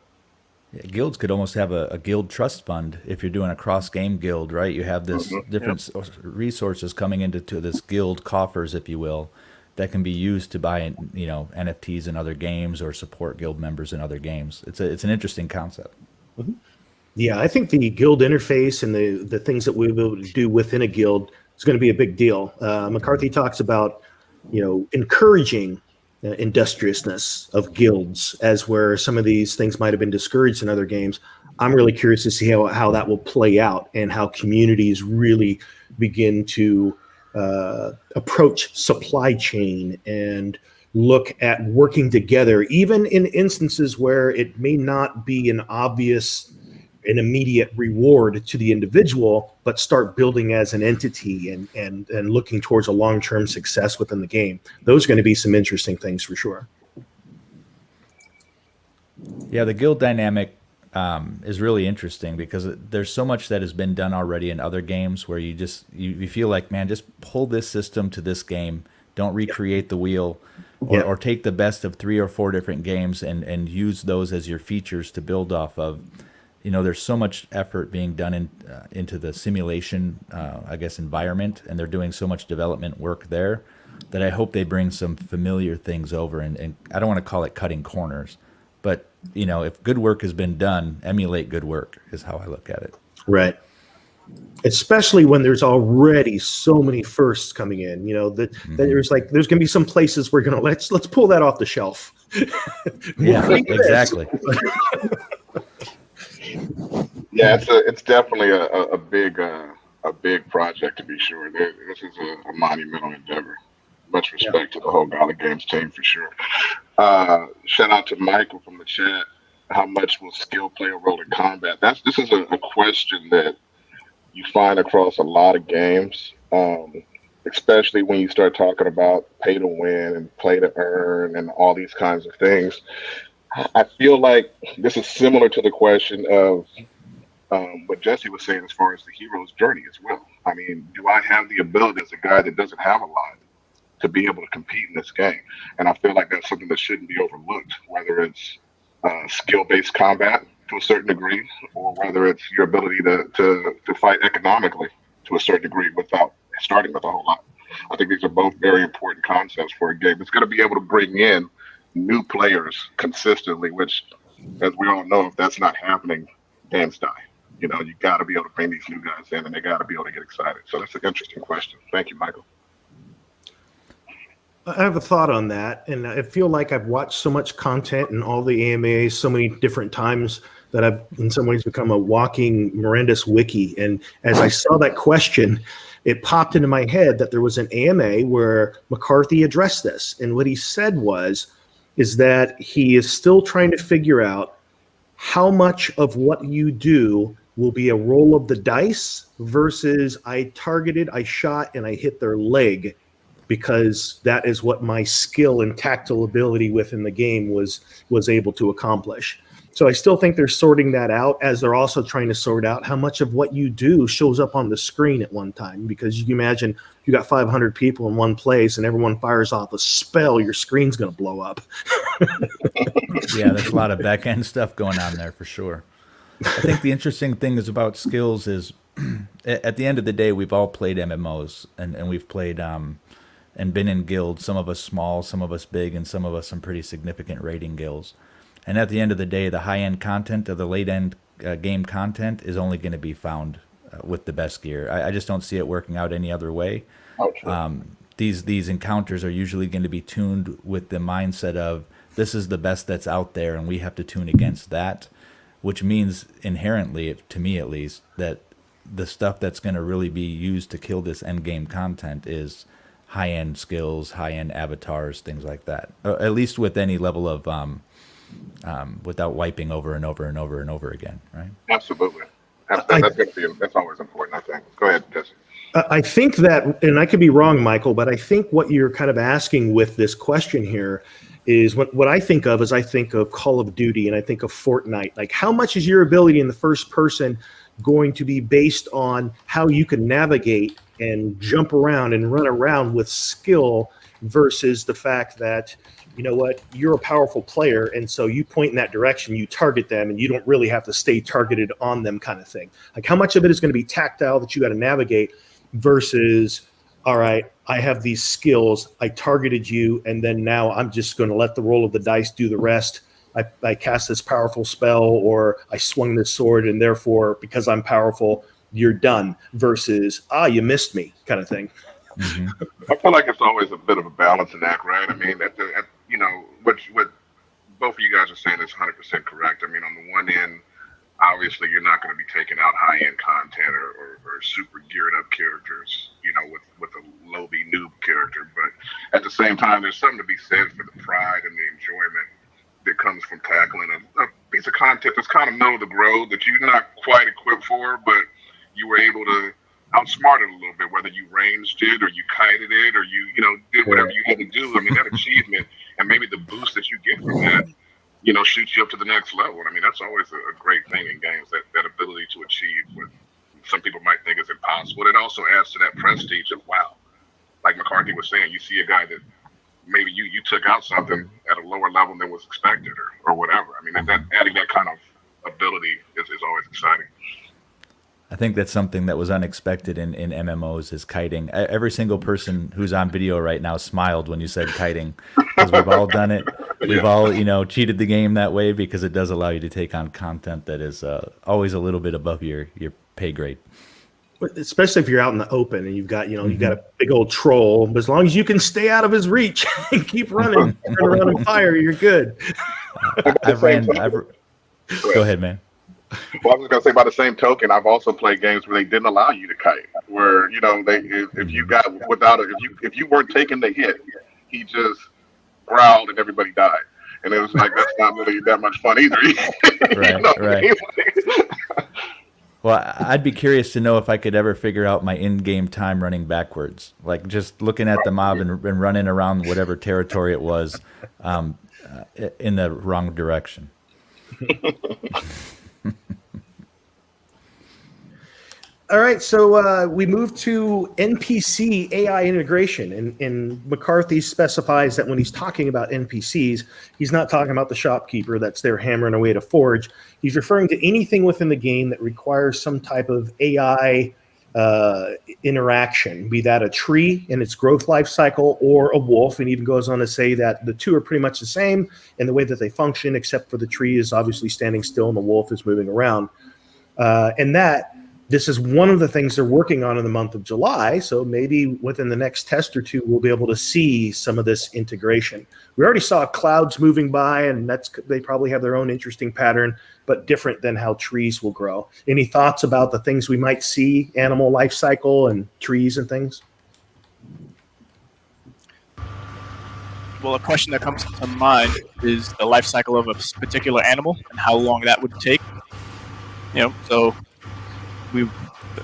Yeah, guilds could almost have a guild trust fund if you're doing a cross-game guild, right? You have this different resources coming into this guild coffers, if you will, that can be used to buy NFTs in other games or support guild members in other games. It's an interesting concept. Mm-hmm. Yeah, I think the guild interface and the things that we'll be able to do within a guild is going to be a big deal. McCarthy talks about encouraging industriousness of guilds, as where some of these things might have been discouraged in other games. I'm really curious to see how that will play out and how communities really begin to approach supply chain and look at working together, even in instances where it may not be an immediate reward to the individual, but start building as an entity and looking towards a long-term success within the game. Those are going to be some interesting things for sure. Yeah, the guild dynamic is really interesting because there's so much that has been done already in other games where you feel like, man, just pull this system to this game. Don't recreate the wheel, or take the best of 3 or 4 different games and use those as your features to build off of. There's so much effort being done into the simulation, I guess, environment, and they're doing so much development work there that I hope they bring some familiar things over. And I don't want to call it cutting corners, but if good work has been done, emulate good work is how I look at it. Right. Especially when there's already so many firsts coming in, that there's going to be some places we're going to let's pull that off the shelf. Yeah, exactly. Yeah, it's definitely a big project to be sure. This is a monumental endeavor. Much respect to the whole Gala Games team for sure. Shout out to Michael from the chat. How much will skill play a role in combat? This is a question that you find across a lot of games, especially when you start talking about pay to win and play to earn and all these kinds of things. I feel like this is similar to the question of what Jesse was saying as far as the hero's journey as well. I mean, do I have the ability as a guy that doesn't have a lot to be able to compete in this game? And I feel like that's something that shouldn't be overlooked, whether it's skill-based combat to a certain degree, or whether it's your ability to fight economically to a certain degree without starting with a whole lot. I think these are both very important concepts for a game. It's going to be able to bring in new players consistently, which, as we all know, if that's not happening, games die. You got to be able to bring these new guys in, and they got to be able to get excited. So that's an interesting question. Thank you, Michael. I have a thought on that, and I feel like I've watched so much content and all the AMAs so many different times that I've in some ways become a walking Mirandus wiki. And as I saw that question, it popped into my head that there was an AMA where McCarthy addressed this. And what he said is that he is still trying to figure out how much of what you do will be a roll of the dice versus I targeted, I shot, and I hit their leg, because that is what my skill and tactile ability within the game was able to accomplish. So I still think they're sorting that out, as they're also trying to sort out how much of what you do shows up on the screen at one time. Because you can imagine you got 500 people in one place and everyone fires off a spell, your screen's going to blow up. Yeah, there's a lot of back end stuff going on there for sure. I think the interesting thing is about skills is at the end of the day, we've all played MMOs and we've played and been in guilds, some of us small, some of us big, and some of us some pretty significant raiding guilds. And at the end of the day, the high-end content or the late-end game content is only going to be found with the best gear. I just don't see it working out any other way. These encounters are usually going to be tuned with the mindset of this is the best that's out there, and we have to tune against that, which means inherently, to me at least, that the stuff that's going to really be used to kill this end-game content is high-end skills, high-end avatars, things like that. At least with any level of without wiping over and over and over and over again, right? Absolutely. That's always important, I think. Go ahead, Jesse. I think that, and I could be wrong, Michael, but I think what you're kind of asking with this question here is what I think of is I think of Call of Duty and I think of Fortnite. Like, how much is your ability in the first person going to be based on how you can navigate and jump around and run around with skill versus the fact that, you know what, you're a powerful player, and so you point in that direction, you target them, and you don't really have to stay targeted on them, kind of thing. Like, how much of it is going to be tactile that you got to navigate versus, all right, I have these skills, I targeted you, and then now I'm just going to let the roll of the dice do the rest. I cast this powerful spell, or I swung this sword, and therefore, because I'm powerful, you're done, versus, you missed me, kind of thing. Mm-hmm. I feel like it's always a bit of a balancing act, right? I mean, what both of you guys are saying is 100% correct. I mean, on the one end, obviously, you're not going to be taking out high-end content or super geared-up characters, with a lowly noob character. But at the same time, there's something to be said for the pride and the enjoyment that comes from tackling a piece of content that's kind of middle of the road that you're not quite equipped for, but you were able to outsmart it a little bit, whether you ranged it or you kited it or you did whatever you had to do. I mean, that achievement and maybe the boost that you get from that, shoots you up to the next level. And I mean, that's always a great thing in games, that ability to achieve what some people might think is impossible. It also adds to that prestige of, wow, like McCarthy was saying, you see a guy that maybe you took out something at a lower level than was expected or whatever. I mean, that adding that kind of ability is always exciting. I think that's something that was unexpected in MMOs is kiting. Every single person who's on video right now smiled when you said kiting, because we've all done it. We've all, cheated the game that way, because it does allow you to take on content that is always a little bit above your pay grade. Especially if you're out in the open and you've got, you've got a big old troll, but as long as you can stay out of his reach and keep running, turn around and fire, you're good. Go ahead, man. Well, I was going to say, by the same token, I've also played games where they didn't allow you to kite. Where if you got if you weren't taking the hit, he just growled and everybody died, and it was like that's not really that much fun either. Right. Well, I'd be curious to know if I could ever figure out my in-game time running backwards, like just looking at the mob and running around whatever territory it was, in the wrong direction. All right, so we move to NPC AI integration, and McCarthy specifies that when he's talking about NPCs, he's not talking about the shopkeeper that's there hammering away at a forge. He's referring to anything within the game that requires some type of AI interaction, be that a tree in its growth life cycle or a wolf, and even goes on to say that the two are pretty much the same in the way that they function, except for the tree is obviously standing still and the wolf is moving around. This is one of the things they're working on in the month of July, so maybe within the next test or two, we'll be able to see some of this integration. We already saw clouds moving by, and they probably have their own interesting pattern, but different than how trees will grow. Any thoughts about the things we might see, animal life cycle and trees and things? Well, a question that comes to mind is the life cycle of a particular animal and how long that would take. So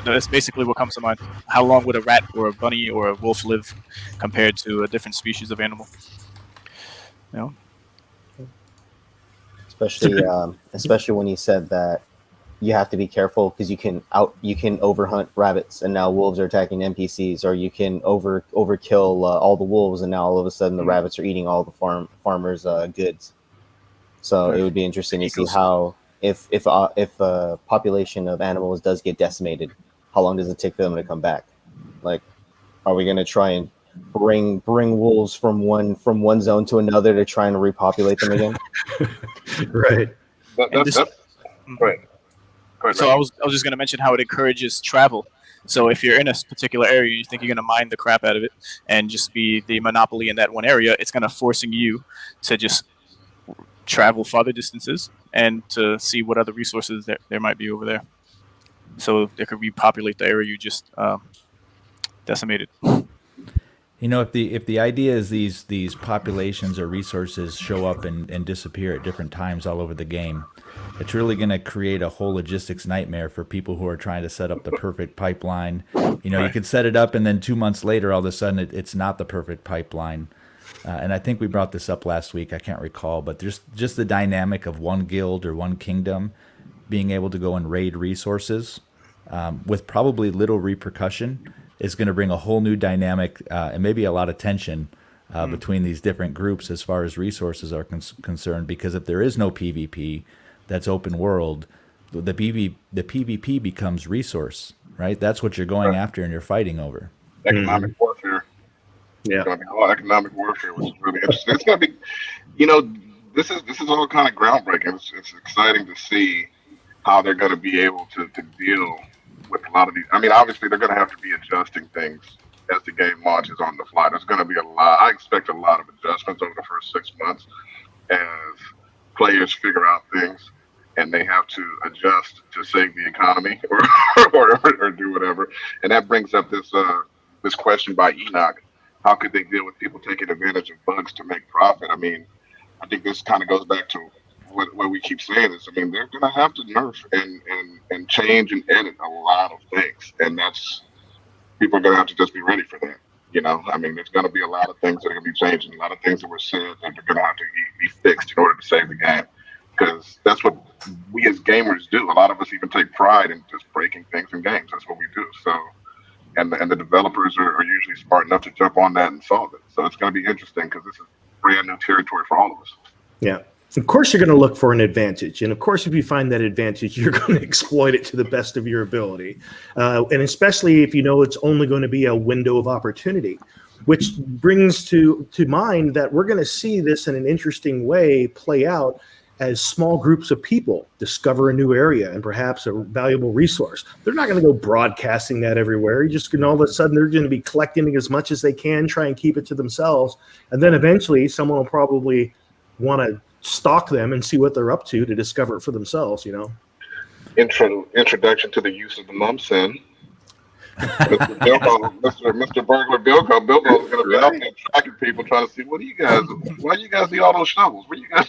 that's basically what comes to mind. How long would a rat or a bunny or a wolf live compared to a different species of animal? Especially when he said that you have to be careful because you can overhunt rabbits and now wolves are attacking NPCs, or you can overkill all the wolves and now all of a sudden the rabbits are eating all the farmers' goods. So it would be interesting to see how. If a population of animals does get decimated, how long does it take for them to come back? Like, are we going to try and bring wolves from one zone to another to try and repopulate them again? Right. Right. So I was just going to mention how it encourages travel. So if you're in a particular area, you think you're going to mine the crap out of it and just be the monopoly in that one area, it's going to forcing you to just travel farther distances and to see what other resources there might be over there. So they could repopulate the area you just decimated. If the idea is these populations or resources show up and disappear at different times all over the game, it's really going to create a whole logistics nightmare for people who are trying to set up the perfect pipeline. You could set it up and then 2 months later, all of a sudden it's not the perfect pipeline. And I think we brought this up last week. I can't recall, but there's just the dynamic of one guild or one kingdom being able to go and raid resources with probably little repercussion is going to bring a whole new dynamic and maybe a lot of tension between these different groups as far as resources are concerned. Because if there is no PvP that's open world, the PvP becomes resource, right? That's what you're going after and you're fighting over. Economic warfare. Yeah. It's going to be all economic warfare, which is really interesting. It's going to be, this is all kind of groundbreaking. It's exciting to see how they're going to be able to deal with a lot of these. I mean, obviously, they're going to have to be adjusting things as the game launches on the fly. There's going to be a lot. I expect a lot of adjustments over the first 6 months as players figure out things and they have to adjust to save the economy or do whatever. And that brings up this question by Enoch. How could they deal with people taking advantage of bugs to make profit? I mean, I think this kind of goes back to what we keep saying is, I mean, they're going to have to nerf and change and edit a lot of things. And people are going to have to just be ready for that. I mean, there's going to be a lot of things that are going to be changing, a lot of things that were said that are going to have to be fixed in order to save the game. because that's what we as gamers do. A lot of us even take pride in just breaking things in games. That's what we do. So, and the developers are usually smart enough to jump on that and solve it. So it's going to be interesting because this is brand new territory for all of us. Yeah. Of course, you're going to look for an advantage. And of course, if you find that advantage, you're going to exploit it to the best of your ability. And especially if you know it's only going to be a window of opportunity, which brings to mind that we're going to see this in an interesting way play out as small groups of people discover a new area and perhaps a valuable resource. They're not going to go broadcasting that everywhere. You're just going to all of a sudden they're going to be collecting as much as they can, try and keep it to themselves. And then eventually someone will probably want to stalk them and see what they're up to discover it for themselves, Introduction to the use of the mum sin. Mr. Burglar Bilko is going to be out there tracking people, trying to see why you guys need all those shovels? Where you guys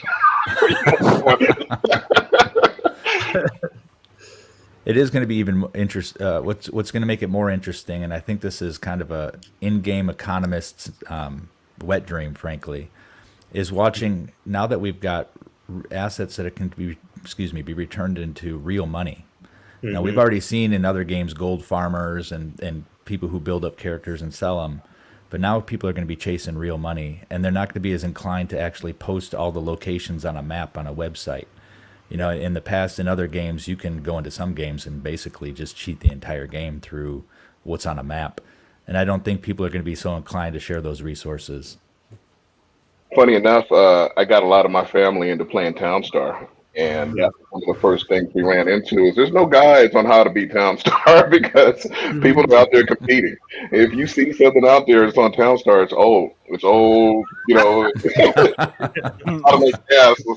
It is going to be even what's going to make it more interesting, and I think this is kind of a in-game economist's wet dream, frankly, is watching now that we've got assets that can be returned into real money. Now, we've already seen in other games gold farmers and people who build up characters and sell them, but now people are going to be chasing real money, and they're not going to be as inclined to actually post all the locations on a map on a website. In the past, in other games, you can go into some games and basically just cheat the entire game through what's on a map, and I don't think people are going to be so inclined to share those resources. Funny enough, I got a lot of my family into playing Townstar. And that's one of the first things we ran into is there's no guides on how to beat Townstar because people are out there competing. If you see something out there that's on Townstar, it's old. It's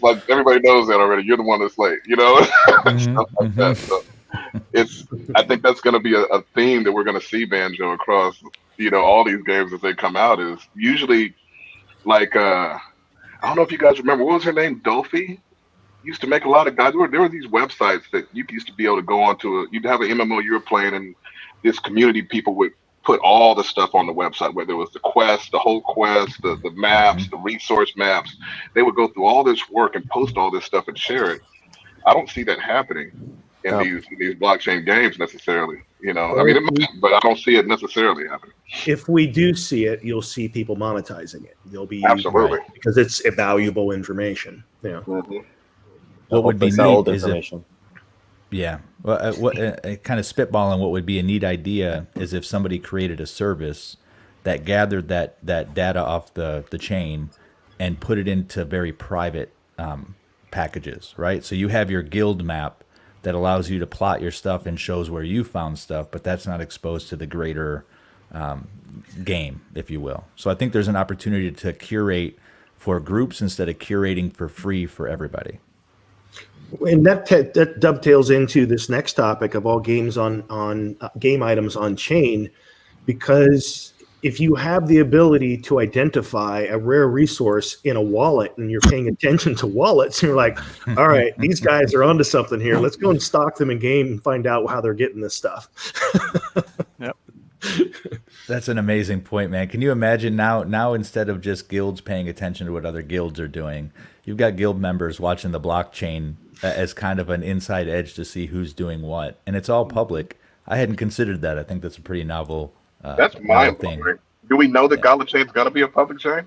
like everybody knows that already. You're the one that's late, stuff like that. So I think that's going to be a theme that we're going to see Banjo across, all these games as they come out is usually like, I don't know if you guys remember, what was her name? Dolphy? Used to make a lot of guys. There were these websites that you used to be able to go onto. You'd have an MMO you were playing, and this community people would put all the stuff on the website, whether it was the quest, the whole quest, the maps, the resource maps. They would go through all this work and post all this stuff and share it. I don't see that happening in these blockchain games necessarily. It might, but I don't see it necessarily happening. If we do see it, you'll see people monetizing it. They'll be absolutely because it's valuable information. What would be neat is kind of spitballing. What would be a neat idea is if somebody created a service that gathered that data off the chain and put it into very private packages, right? So you have your guild map that allows you to plot your stuff and shows where you found stuff, but that's not exposed to the greater game, if you will. So I think there's an opportunity to curate for groups instead of curating for free for everybody. And that dovetails into this next topic of all games on game items on chain, because if you have the ability to identify a rare resource in a wallet and you're paying attention to wallets, you're like, all right, these guys are onto something here. Let's go and stalk them in game and find out how they're getting this stuff. Yep. That's an amazing point, man. Can you imagine now instead of just guilds paying attention to what other guilds are doing, you've got guild members watching the blockchain as kind of an inside edge to see who's doing what, and it's all public. I hadn't considered that. I think that's a pretty novel that's my thing. Do we know that Gala Chain's going to be a public chain?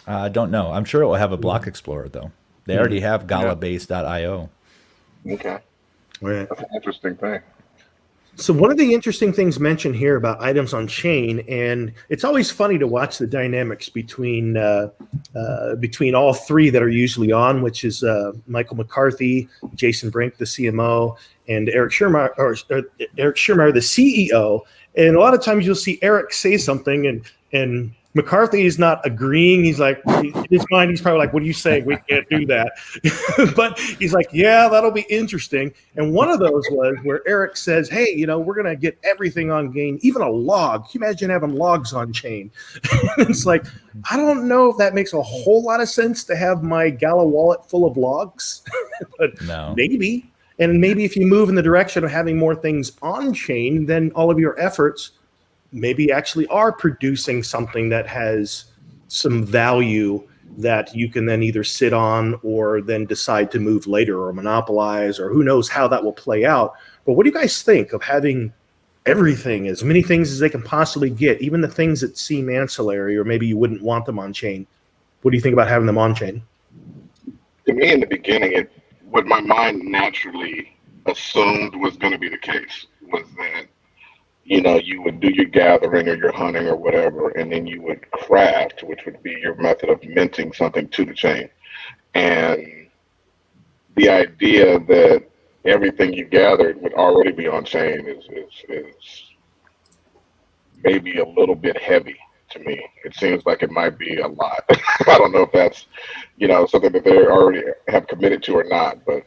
I don't know. I'm sure it will have a block explorer, though. They already have galabase.io. Okay. Right. That's an interesting thing. So one of the interesting things mentioned here about items on chain, and it's always funny to watch the dynamics between all three that are usually on, which is Michael McCarthy, Jason Brink, the CMO, and Eric Schirmeyer, the CEO. And a lot of times you'll see Eric say something, and McCarthy is not agreeing. He's like, in his mind, he's probably like, what are you saying? We can't do that. But he's like, yeah, that'll be interesting. And one of those was where Eric says, hey, we're going to get everything on game, even a log. Can you imagine having logs on chain? It's like, I don't know if that makes a whole lot of sense to have my Gala wallet full of logs, but no. Maybe. And maybe if you move in the direction of having more things on chain, then all of your efforts maybe actually are producing something that has some value that you can then either sit on or then decide to move later or monopolize, or who knows how that will play out. But what do you guys think of having everything, as many things as they can possibly get, even the things that seem ancillary or maybe you wouldn't want them on chain? What do you think about having them on chain? To me, in the beginning, what my mind naturally assumed was going to be the case was that, you would do your gathering or your hunting or whatever, and then you would craft, which would be your method of minting something to the chain. And the idea that everything you gathered would already be on chain is maybe a little bit heavy to me. It seems like it might be a lot. I don't know if that's, something that they already have committed to or not, but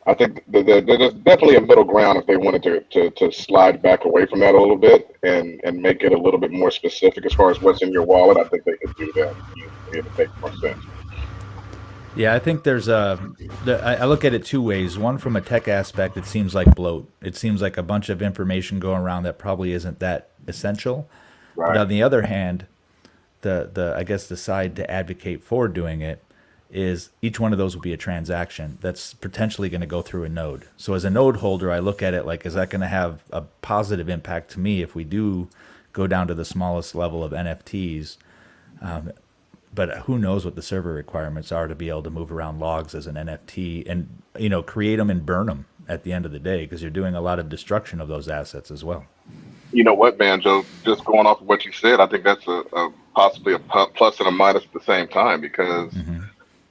I think there's definitely a middle ground if they wanted to slide back away from that a little bit and make it a little bit more specific as far as what's in your wallet. I think they could do that. It would make more sense. Yeah, I think I look at it two ways. One, from a tech aspect, it seems like bloat. It seems like a bunch of information going around that probably isn't that essential. Right. But on the other hand, I guess the side to advocate for doing it is each one of those will be a transaction that's potentially going to go through a node. So as a node holder, I look at it like, is that going to have a positive impact to me if we do go down to the smallest level of NFTs? But who knows what the server requirements are to be able to move around logs as an NFT and, create them and burn them at the end of the day, because you're doing a lot of destruction of those assets as well. You know what, Banjo, just going off of what you said, I think that's a possibly a plus and a minus at the same time, because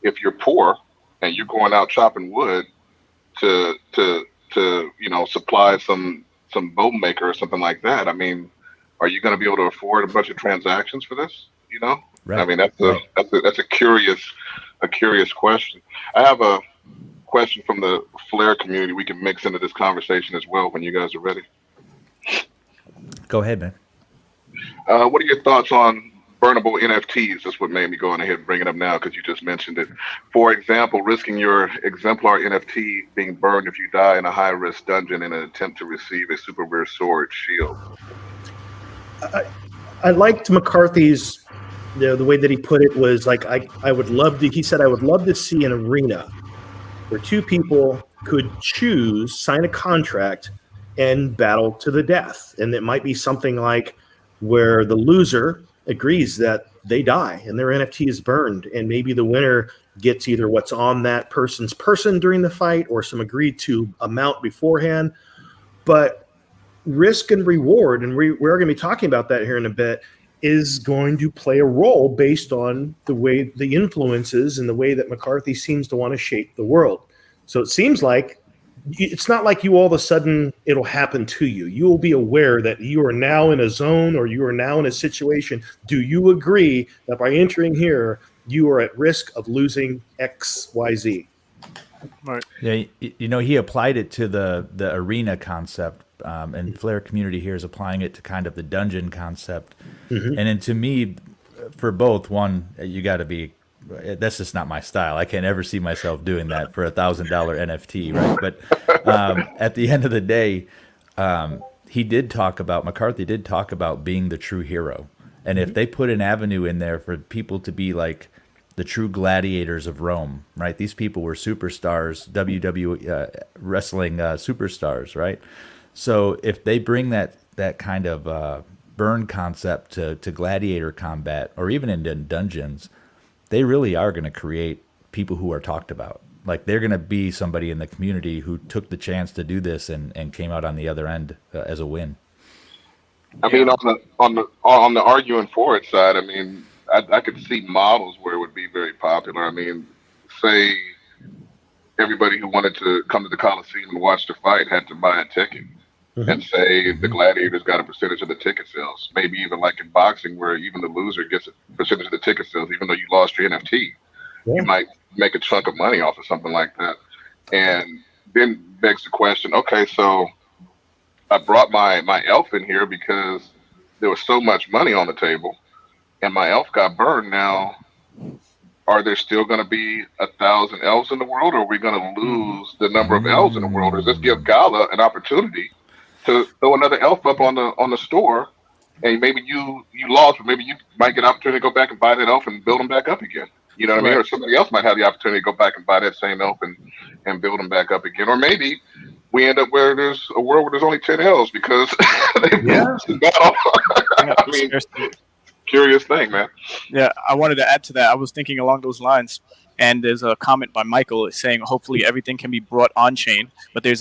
if you're poor and you're going out chopping wood to supply some bow maker or something like that, I mean, are you going to be able to afford a bunch of transactions for this? Right. I mean, that's a curious question. I have a question from the Flare community we can mix into this conversation as well when you guys are ready. Go ahead, man. What are your thoughts on burnable NFTs? That's what made me go on ahead and bring it up now, because you just mentioned it. For example, risking your exemplar NFT being burned if you die in a high-risk dungeon in an attempt to receive a super rare sword shield. I liked McCarthy's, the way that he put it was like, I would love to, he said, I would love to see an arena where two people could choose, sign a contract, and battle to the death. And it might be something like where the loser agrees that they die and their NFT is burned, and maybe the winner gets either what's on that person's person during the fight or some agreed to amount beforehand. But risk and reward, and we're going to be talking about that here in a bit, is going to play a role based on the way the influences and the way that McCarthy seems to want to shape the world. So it seems like it's not like you all of a sudden it'll happen to you. You will be aware that you are now in a zone or you are now in a situation. Do you agree that by entering here, you are at risk of losing X, Y, Z? Right. Yeah, he applied it to the arena concept, and Flare community here is applying it to kind of the dungeon concept. And then to me, for both, one, you got to be, that's just not my style. I can't ever see myself doing that for $1,000 NFT, right? But at the end of the day, McCarthy did talk about being the true hero. And if they put an avenue in there for people to be like the true gladiators of Rome, right? These people were superstars, WWE wrestling superstars, right? So if they bring that kind of burn concept to gladiator combat, or even in dungeons, they really are going to create people who are talked about. Like, they're going to be somebody in the community who took the chance to do this and came out on the other end as a win. I mean, on the arguing for it side, I mean, I could see models where it would be very popular. I mean, say everybody who wanted to come to the Coliseum and watch the fight had to buy a ticket. And say the gladiators got a percentage of the ticket sales. Maybe even like in boxing, where even the loser gets a percentage of the ticket sales, even though you lost your NFT. You might make a chunk of money off of something like that. And then begs the question, okay, so I brought my elf in here because there was so much money on the table, and my elf got burned. Now, are there still going to be 1,000 elves in the world, or are we going to lose the number of elves in the world? Or does this give Gala an opportunity to throw another elf up on the store and maybe you lost, but maybe you might get an opportunity to go back and buy that elf and build them back up again. You know what I mean? Or somebody else might have the opportunity to go back and buy that same elf and build them back up again. Or maybe we end up where there's a world where there's only 10 elves because they moved to battle. I mean, curious thing, man. Yeah, I wanted to add to that. I was thinking along those lines, and there's a comment by Michael saying hopefully everything can be brought on chain, but there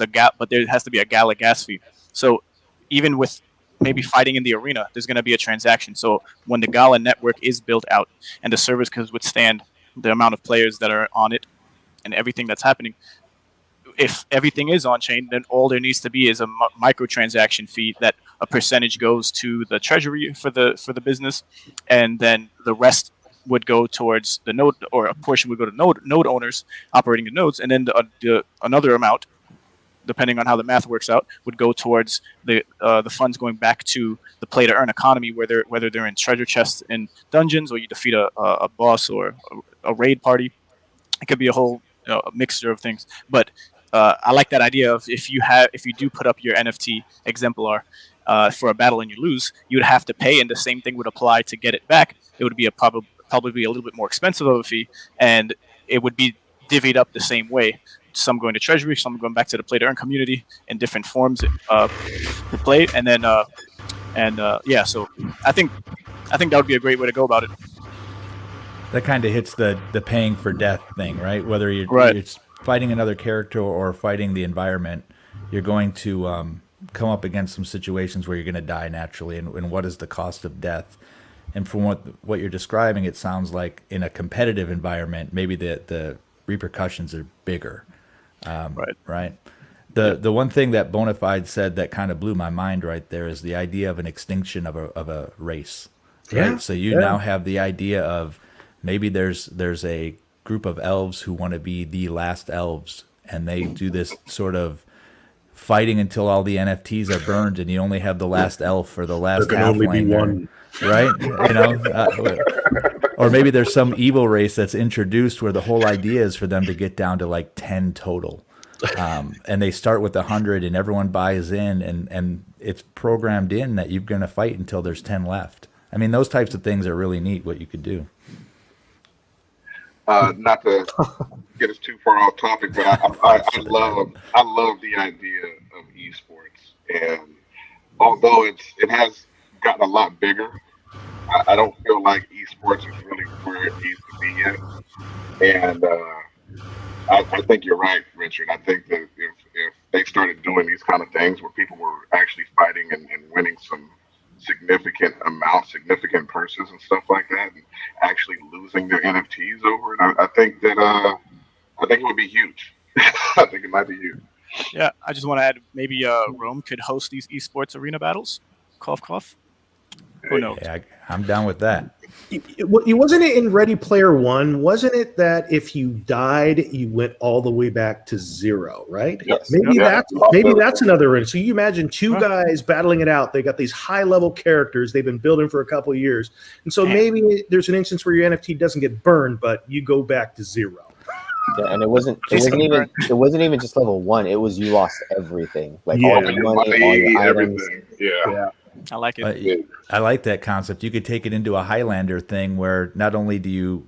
has to be a Gala gas fee. So even with maybe fighting in the arena, there's going to be a transaction. So when the Gala network is built out and the servers can withstand the amount of players that are on it and everything that's happening, if everything is on chain, then all there needs to be is a microtransaction fee that a percentage goes to the treasury for the business, and then the rest would go towards the node, or a portion would go to node owners operating the nodes, and then another amount, depending on how the math works out, would go towards the funds going back to the play to earn economy, whether they're in treasure chests in dungeons, or you defeat a boss or a raid party. It could be a whole a mixture of things, but I like that idea of if you do put up your NFT exemplar for a battle and you lose, you would have to pay, and the same thing would apply to get it back. It would be probably a little bit more expensive of a fee, and it would be divvied up the same way. Some going to treasury, some going back to the play to earn community in different forms to play, and then yeah. So I think that would be a great way to go about it. That kind of hits the paying for death thing, right? Whether you're fighting another character or fighting the environment, you're going to come up against some situations where you're going to die naturally, and what is the cost of death? And from what you're describing, it sounds like in a competitive environment, maybe the repercussions are bigger. Right. The one thing that Bonafide said that kind of blew my mind right there is the idea of an extinction of a race. Right? Yeah. So you now have the idea of maybe there's a group of elves who want to be the last elves, and they do this sort of fighting until all the NFTs are burned, and you only have the last elf for the last halfling there, right? You know, or maybe there's some evil race that's introduced where the whole idea is for them to get down to like 10 total, and they start with 100, and everyone buys in, and it's programmed in that you're going to fight until there's 10 left. I mean, those types of things are really neat. What you could do. Not to get us too far off topic, but I love the idea of esports, and although it has gotten a lot bigger, I don't feel like esports is really where it needs to be yet. And I think you're right, Richard. I think that if they started doing these kind of things where people were actually fighting and winning some significant significant purses and stuff like that, and actually losing their NFTs over it, I think it would be huge. I think it might be huge. Yeah, I just want to add, maybe Rome could host these esports arena battles. Cough, cough. Who knows? Yeah, I'm down with that. Wasn't it in Ready Player One? Wasn't it that if you died, you went all the way back to zero, right? Yes. Maybe that's another. So you imagine two guys battling it out. They got these high level characters they've been building for a couple of years, and so maybe there's an instance where your NFT doesn't get burned, but you go back to zero. Yeah, and it wasn't even just level one. It was you lost everything, like all your money, all your items. Everything. Yeah. I like it. I like that concept. You could take it into a Highlander thing where not only do you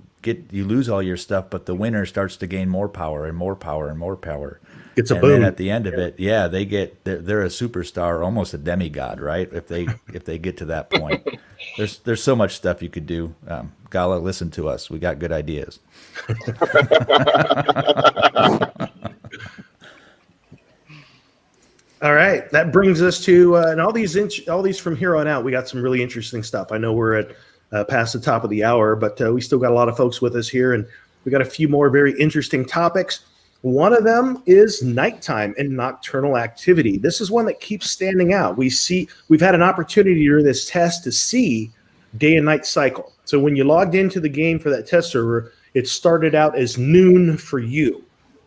lose all your stuff, but the winner starts to gain more power and more power and more power. It's a and boom. Then at the end of it, they're a superstar, almost a demigod, right? If they get to that point, there's so much stuff you could do. Gala, listen to us. We got good ideas. All right, that brings us to and all these from here on out. We got some really interesting stuff. I know we're at past the top of the hour, but we still got a lot of folks with us here, and we got a few more very interesting topics. One of them is nighttime and nocturnal activity. This is one that keeps standing out. We've had an opportunity during this test to see day and night cycle. So when you logged into the game for that test server, it started out as noon for you.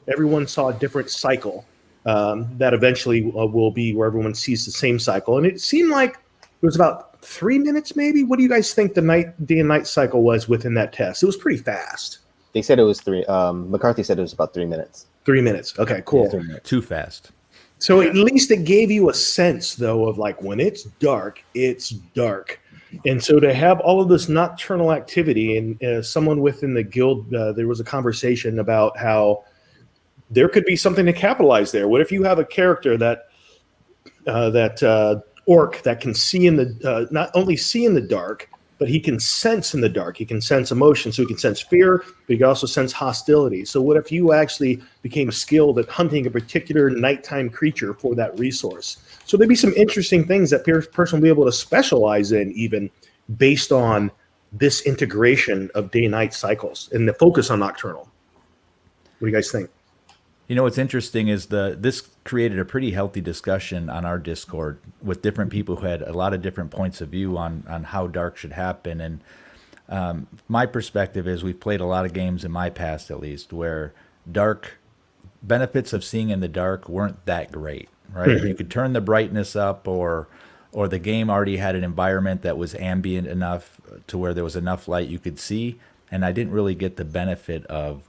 Everyone saw a different cycle. That eventually will be where everyone sees the same cycle. And it seemed like it was about 3 minutes, maybe. What do you guys think the day and night cycle was within that test? It was pretty fast. They said it was 3. McCarthy said it was about 3 minutes. 3 minutes. Okay, cool. Yeah, too fast. So at least it gave you a sense, though, of like when it's dark, it's dark. And so to have all of this nocturnal activity, and someone within the guild, there was a conversation about how there could be something to capitalize there. What if you have a character that orc that can see in the not only see in the dark, but he can sense in the dark. He can sense emotion, so he can sense fear, but he can also sense hostility. So what if you actually became skilled at hunting a particular nighttime creature for that resource? So there'd be some interesting things that person will be able to specialize in, even based on this integration of day-night cycles and the focus on nocturnal. What do you guys think? You know, what's interesting is this created a pretty healthy discussion on our Discord with different people who had a lot of different points of view on how dark should happen. And my perspective is we've played a lot of games in my past, at least, where benefits of seeing in the dark weren't that great, right? You could turn the brightness up, or the game already had an environment that was ambient enough to where there was enough light you could see. And I didn't really get the benefit of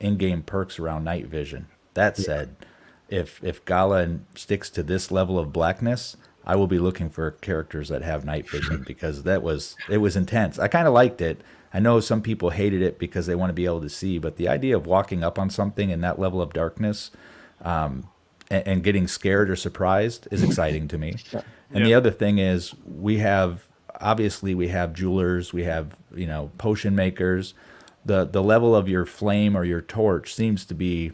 in-game perks around night vision. That said, if Gala sticks to this level of blackness, I will be looking for characters that have night vision, because it was intense. I kind of liked it. I know some people hated it because they want to be able to see, but the idea of walking up on something in that level of darkness and getting scared or surprised is exciting to me. And the other thing is we have jewelers, we have, potion makers. The level of your flame or your torch seems to be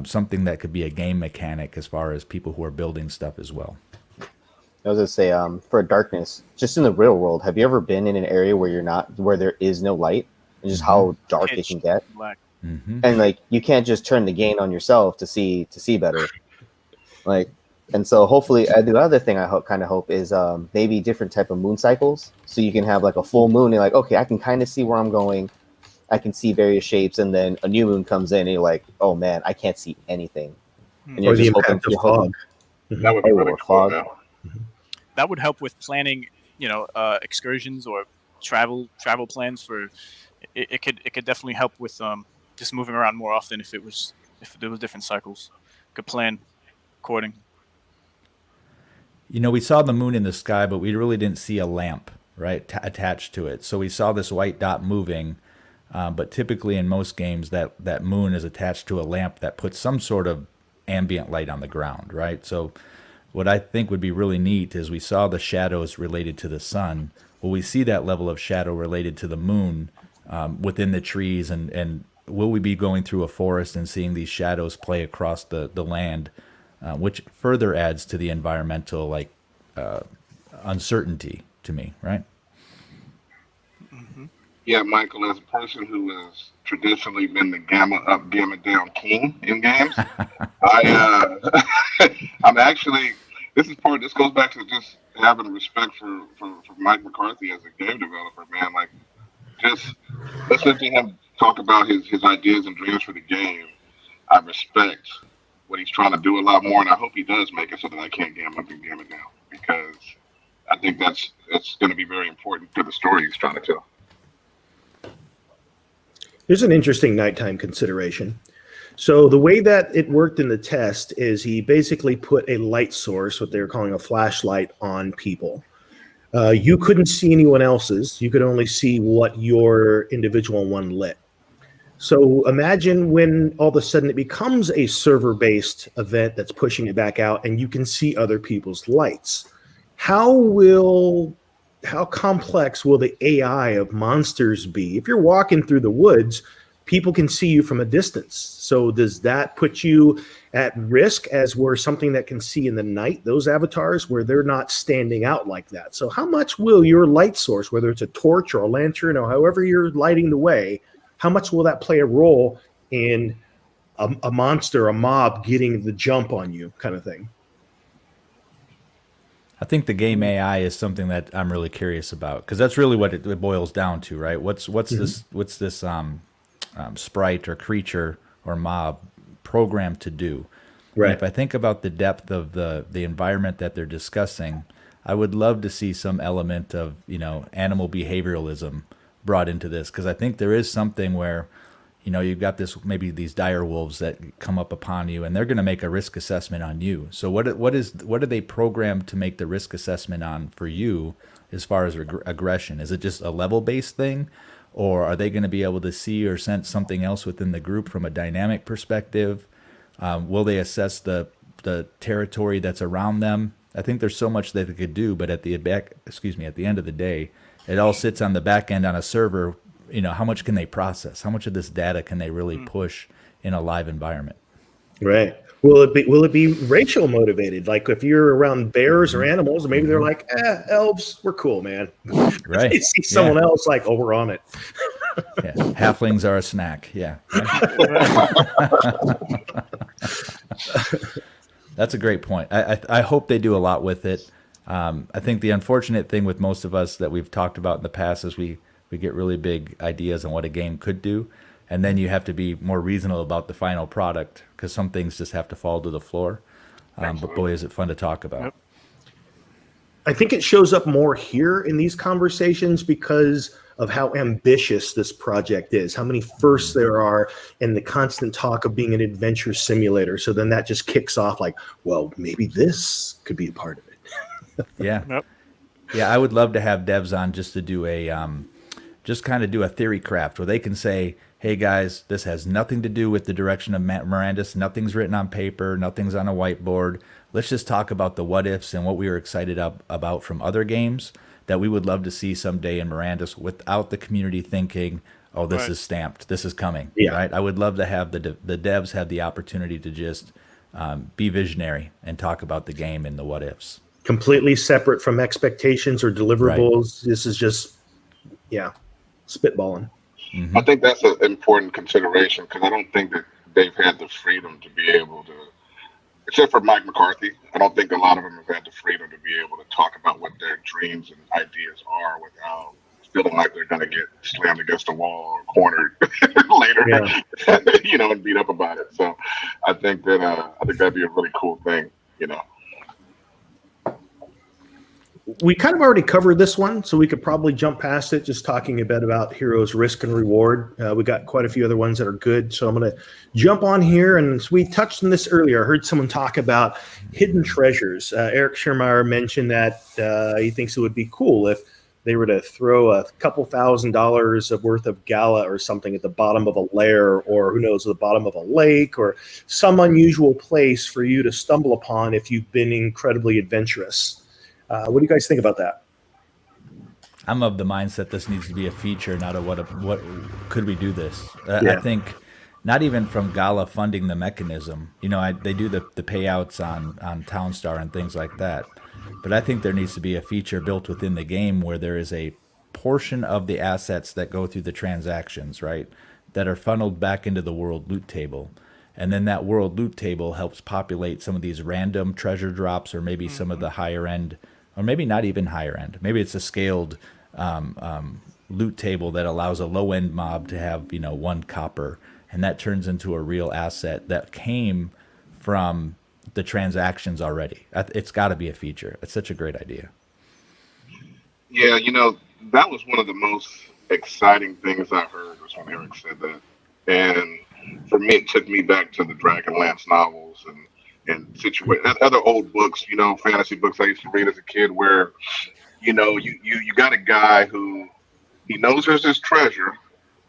something that could be a game mechanic as far as people who are building stuff as well. I was gonna say, for darkness, just in the real world, have you ever been in an area where there is no light, and just how dark it can get? And like, you can't just turn the gain on yourself to see better. Like, and so hopefully, the other thing I kind of hope is maybe different type of moon cycles, so you can have like a full moon and like, okay, I can kind of see where I'm going. I can see various shapes, and then a new moon comes in, and you're like, "Oh man, I can't see anything." And Or the impact of fog. That would be really cool. That would help with planning, excursions or travel plans for. It could definitely help with just moving around more often if there was different cycles. Could plan according. We saw the moon in the sky, but we really didn't see a lamp, right, attached to it. So we saw this white dot moving. But typically in most games, that moon is attached to a lamp that puts some sort of ambient light on the ground, right? So what I think would be really neat is we saw the shadows related to the sun. Will we see that level of shadow related to the moon within the trees? And will we be going through a forest and seeing these shadows play across the land, which further adds to the environmental uncertainty to me, right? Yeah, Michael, as a person who has traditionally been the gamma up, gamma down king in games, I'm actually, this goes back to just having respect for Mike McCarthy as a game developer, man. Like, just listening to him talk about his ideas and dreams for the game, I respect what he's trying to do a lot more, and I hope he does make it so that I can't gamma up and gamma down, because I think it's going to be very important to the story he's trying to tell. Here's an interesting nighttime consideration. So the way that it worked in the test is he basically put a light source, what they were calling a flashlight, on people. You couldn't see anyone else's. You could only see what your individual one lit. So imagine when all of a sudden it becomes a server-based event that's pushing it back out and you can see other people's lights. How complex will the AI of monsters be? If you're walking through the woods, people can see you from a distance. So does that put you at risk as we're something that can see in the night, those avatars, where they're not standing out like that? So how much will your light source, whether it's a torch or a lantern or however you're lighting the way, how much will that play a role in a monster, a mob getting the jump on you kind of thing? I think the game AI is something that I'm really curious about, because that's really what it boils down to, right? What's this sprite or creature or mob programmed to do? Right. And if I think about the depth of the environment that they're discussing, I would love to see some element of animal behavioralism brought into this, because I think there is something where you know, you've got maybe these dire wolves that come up upon you, and they're going to make a risk assessment on you. So what are they programmed to make the risk assessment on for you as far as aggression? Is it just a level-based thing, or are they going to be able to see or sense something else within the group from a dynamic perspective? Will they assess the territory that's around them? I think there's so much that they could do, but at the end of the day, it all sits on the back end on a server. You know, how much can they process? How much of this data can they really push in a live environment? Right. Will it be racial motivated? Like if you're around bears or animals, maybe they're like, elves, we're cool, man. Right. They see someone else like, oh, we're on it. Yeah. Halflings are a snack. Yeah. That's a great point. I hope they do a lot with it. I think the unfortunate thing with most of us that we've talked about in the past is we get really big ideas on what a game could do, and then you have to be more reasonable about the final product because some things just have to fall to the floor. But boy, is it fun to talk about. Yep. I think it shows up more here in these conversations because of how ambitious this project is, how many firsts there are, and the constant talk of being an adventure simulator. So then that just kicks off like, well, maybe this could be a part of it. Yeah. Yep. Yeah, I would love to have devs on just to do just kind of do a theory craft where they can say, hey guys, this has nothing to do with the direction of Mirandus. Nothing's written on paper. Nothing's on a whiteboard. Let's just talk about the what ifs and what we were excited about from other games that we would love to see someday in Mirandus without the community thinking, oh, this is stamped. This is coming. Yeah. Right. I would love to have the devs have the opportunity to just be visionary and talk about the game and the what ifs. Completely separate from expectations or deliverables. Right. This is just, spitballing. I think that's an important consideration because I don't think that they've had the freedom to be able to, except for Mike McCarthy, I don't think a lot of them have had the freedom to be able to talk about what their dreams and ideas are without feeling like they're going to get slammed against a wall or cornered later, and beat up about it. So I think that'd be a really cool thing, We kind of already covered this one, so we could probably jump past it, just talking a bit about Heroes Risk and Reward. We got quite a few other ones that are good, so I'm going to jump on here. And we touched on this earlier. I heard someone talk about hidden treasures. Eric Schirmeyer mentioned that he thinks it would be cool if they were to throw a couple $1,000s of worth of Gala or something at the bottom of a lair, or who knows, the bottom of a lake, or some unusual place for you to stumble upon if you've been incredibly adventurous. What do you guys think about that? I'm of the mindset this needs to be a feature, not a what could we do this? I think not even from Gala funding the mechanism. They do the payouts on Townstar and things like that. But I think there needs to be a feature built within the game where there is a portion of the assets that go through the transactions, right, that are funneled back into the world loot table. And then that world loot table helps populate some of these random treasure drops, or maybe some of the higher end, or maybe not even higher end. Maybe it's a scaled loot table that allows a low end mob to have 1 copper, and that turns into a real asset that came from the transactions already. It's got to be a feature. It's such a great idea. Yeah, that was one of the most exciting things I heard was when Eric said that, and for me, it took me back to the Dragonlance novels and other old books, fantasy books I used to read as a kid, where, you got a guy who, he knows there's this treasure,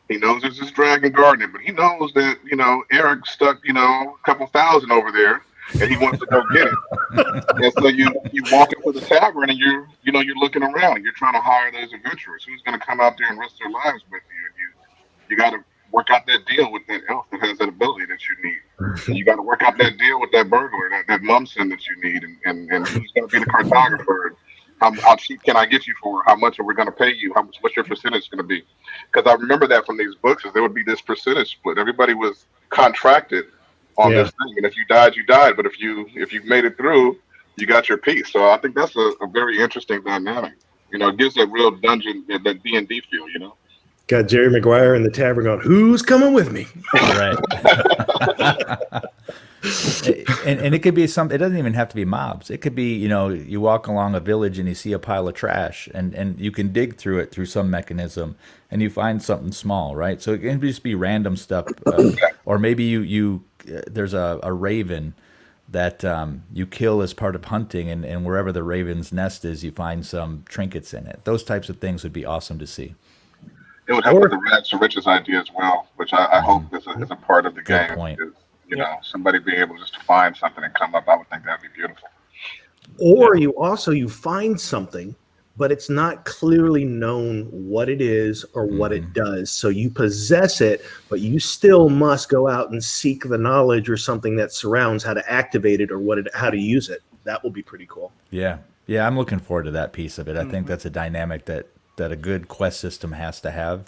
he knows there's this dragon guarding it, but he knows that, Eric stuck, a couple thousand over there, and he wants to go get it. And so you walk into the tavern and you're looking around and you're trying to hire those adventurers. Who's going to come out there and risk their lives with you? And you got to work out that deal with that elf that has that ability that you need. And you got to work out that deal with that burglar, that mumson that you need, and who's going to be the cartographer. How cheap can I get you for? How much are we going to pay you? What's your percentage going to be? Because I remember that from these books, is there would be this percentage split. Everybody was contracted on this thing, and if you died, you died. But if you made it through, you got your piece. So I think that's a very interesting dynamic. It gives that real dungeon, that D&D feel. Got Jerry Maguire in the tavern going, who's coming with me? Right. And it could be some. It doesn't even have to be mobs. It could be, you walk along a village and you see a pile of trash, and you can dig through it through some mechanism, and you find something small, right? So it can just be random stuff, or maybe there's a raven that you kill as part of hunting, and wherever the raven's nest is, you find some trinkets in it. Those types of things would be awesome to see. It would help with the rags to riches idea as well, which I hope is a part of the Good game. point. Is, somebody being able just to find something and come up. I would think that'd be beautiful. Or you find something, but it's not clearly known what it is or what it does. So you possess it, but you still must go out and seek the knowledge or something that surrounds how to activate it or how to use it. That will be pretty cool. Yeah. I'm looking forward to that piece of it. I think that's a dynamic that a good quest system has to have.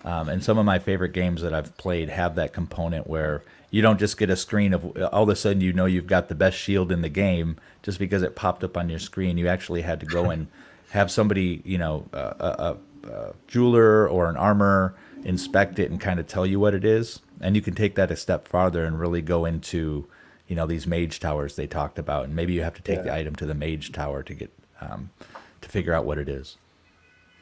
And some of my favorite games that I've played have that component where you don't just get a screen of all of a sudden you've got the best shield in the game just because it popped up on your screen. You actually had to go and have somebody, a jeweler or an armor inspect it and kind of tell you what it is. And you can take that a step farther and really go into, these mage towers they talked about. And maybe you have to take the item to the mage tower to get to figure out what it is.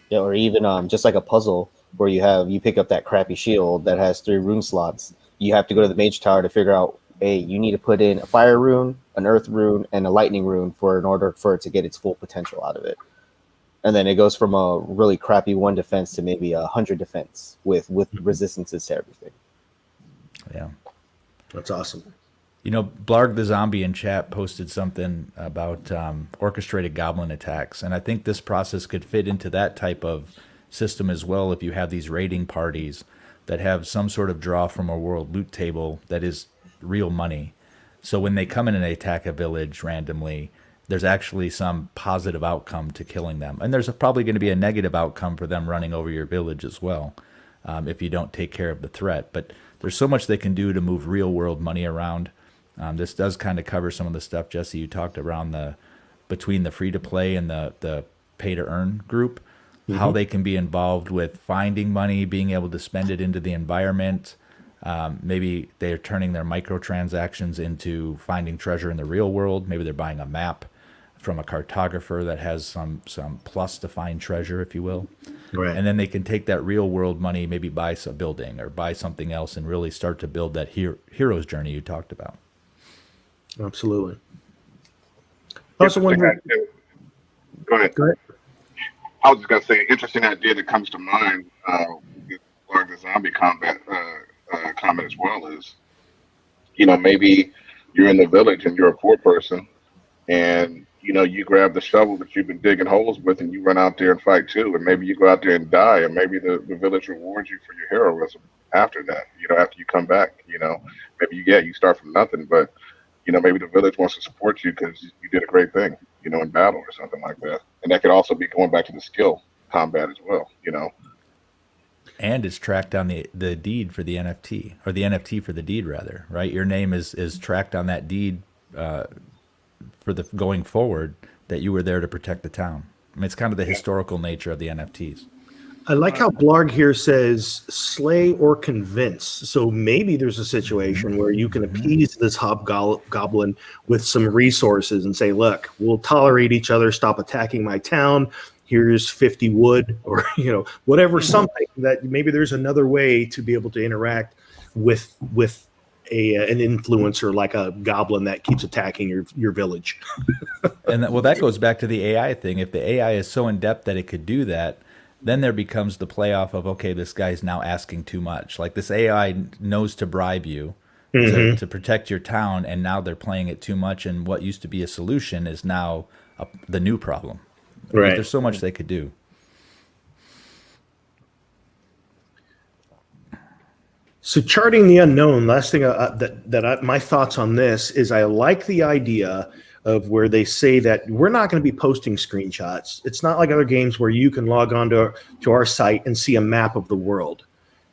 Yeah, or even just like a puzzle where you pick up that crappy shield that has 3 rune slots. You have to go to the mage tower to figure out, hey, you need to put in a fire rune, an earth rune, and a lightning rune in order for it to get its full potential out of it. And then it goes from a really crappy 1 defense to maybe 100 defense with resistances to everything. Yeah, that's awesome. Blarg the Zombie in chat posted something about orchestrated goblin attacks, and I think this process could fit into that type of system as well if you have these raiding parties that have some sort of draw from a world loot table that is real money. So when they come in and they attack a village randomly, there's actually some positive outcome to killing them. And there's probably going to be a negative outcome for them running over your village as well if you don't take care of the threat. But there's so much they can do to move real world money around. This does kind of cover some of the stuff, Jesse, you talked around between the free-to-play and the pay-to-earn group, how they can be involved with finding money, being able to spend it into the environment. Maybe they're turning their microtransactions into finding treasure in the real world. Maybe they're buying a map from a cartographer that has some plus to find treasure, if you will. Right. And then they can take that real world money, maybe buy a building or buy something else and really start to build that hero's journey you talked about. Absolutely. Also, Go ahead. I was just going to say, interesting idea that comes to mind with the zombie comment as well is, maybe you're in the village and you're a poor person and, you grab the shovel that you've been digging holes with and you run out there and fight too. And maybe you go out there and die and maybe the village rewards you for your heroism after that, after you come back, maybe you start from nothing, but maybe the village wants to support you because you did a great thing, in battle or something like that. And that could also be going back to the skill combat as well, And it's tracked on the deed for the NFT, or the NFT for the deed, rather, right? Your name is tracked on that deed for the going forward that you were there to protect the town. I mean, it's kind of the historical nature of the NFTs. I like how Blarg here says slay or convince. So maybe there's a situation where you can appease this hobgoblin with some resources and say, look, we'll tolerate each other, stop attacking my town. Here's 50 wood or, whatever, something that maybe there's another way to be able to interact with an influencer like a goblin that keeps attacking your village. And that goes back to the AI thing. If the AI is so in depth that it could do that, then there becomes the playoff of, okay, this guy's now asking too much. Like this AI knows to bribe you to protect your town, and now they're playing it too much, and what used to be a solution is now the new problem. Right. There's so much they could do. So charting the unknown, last thing my thoughts on this is I like the idea of where they say that we're not going to be posting screenshots. It's not like other games where you can log on to our site and see a map of the world.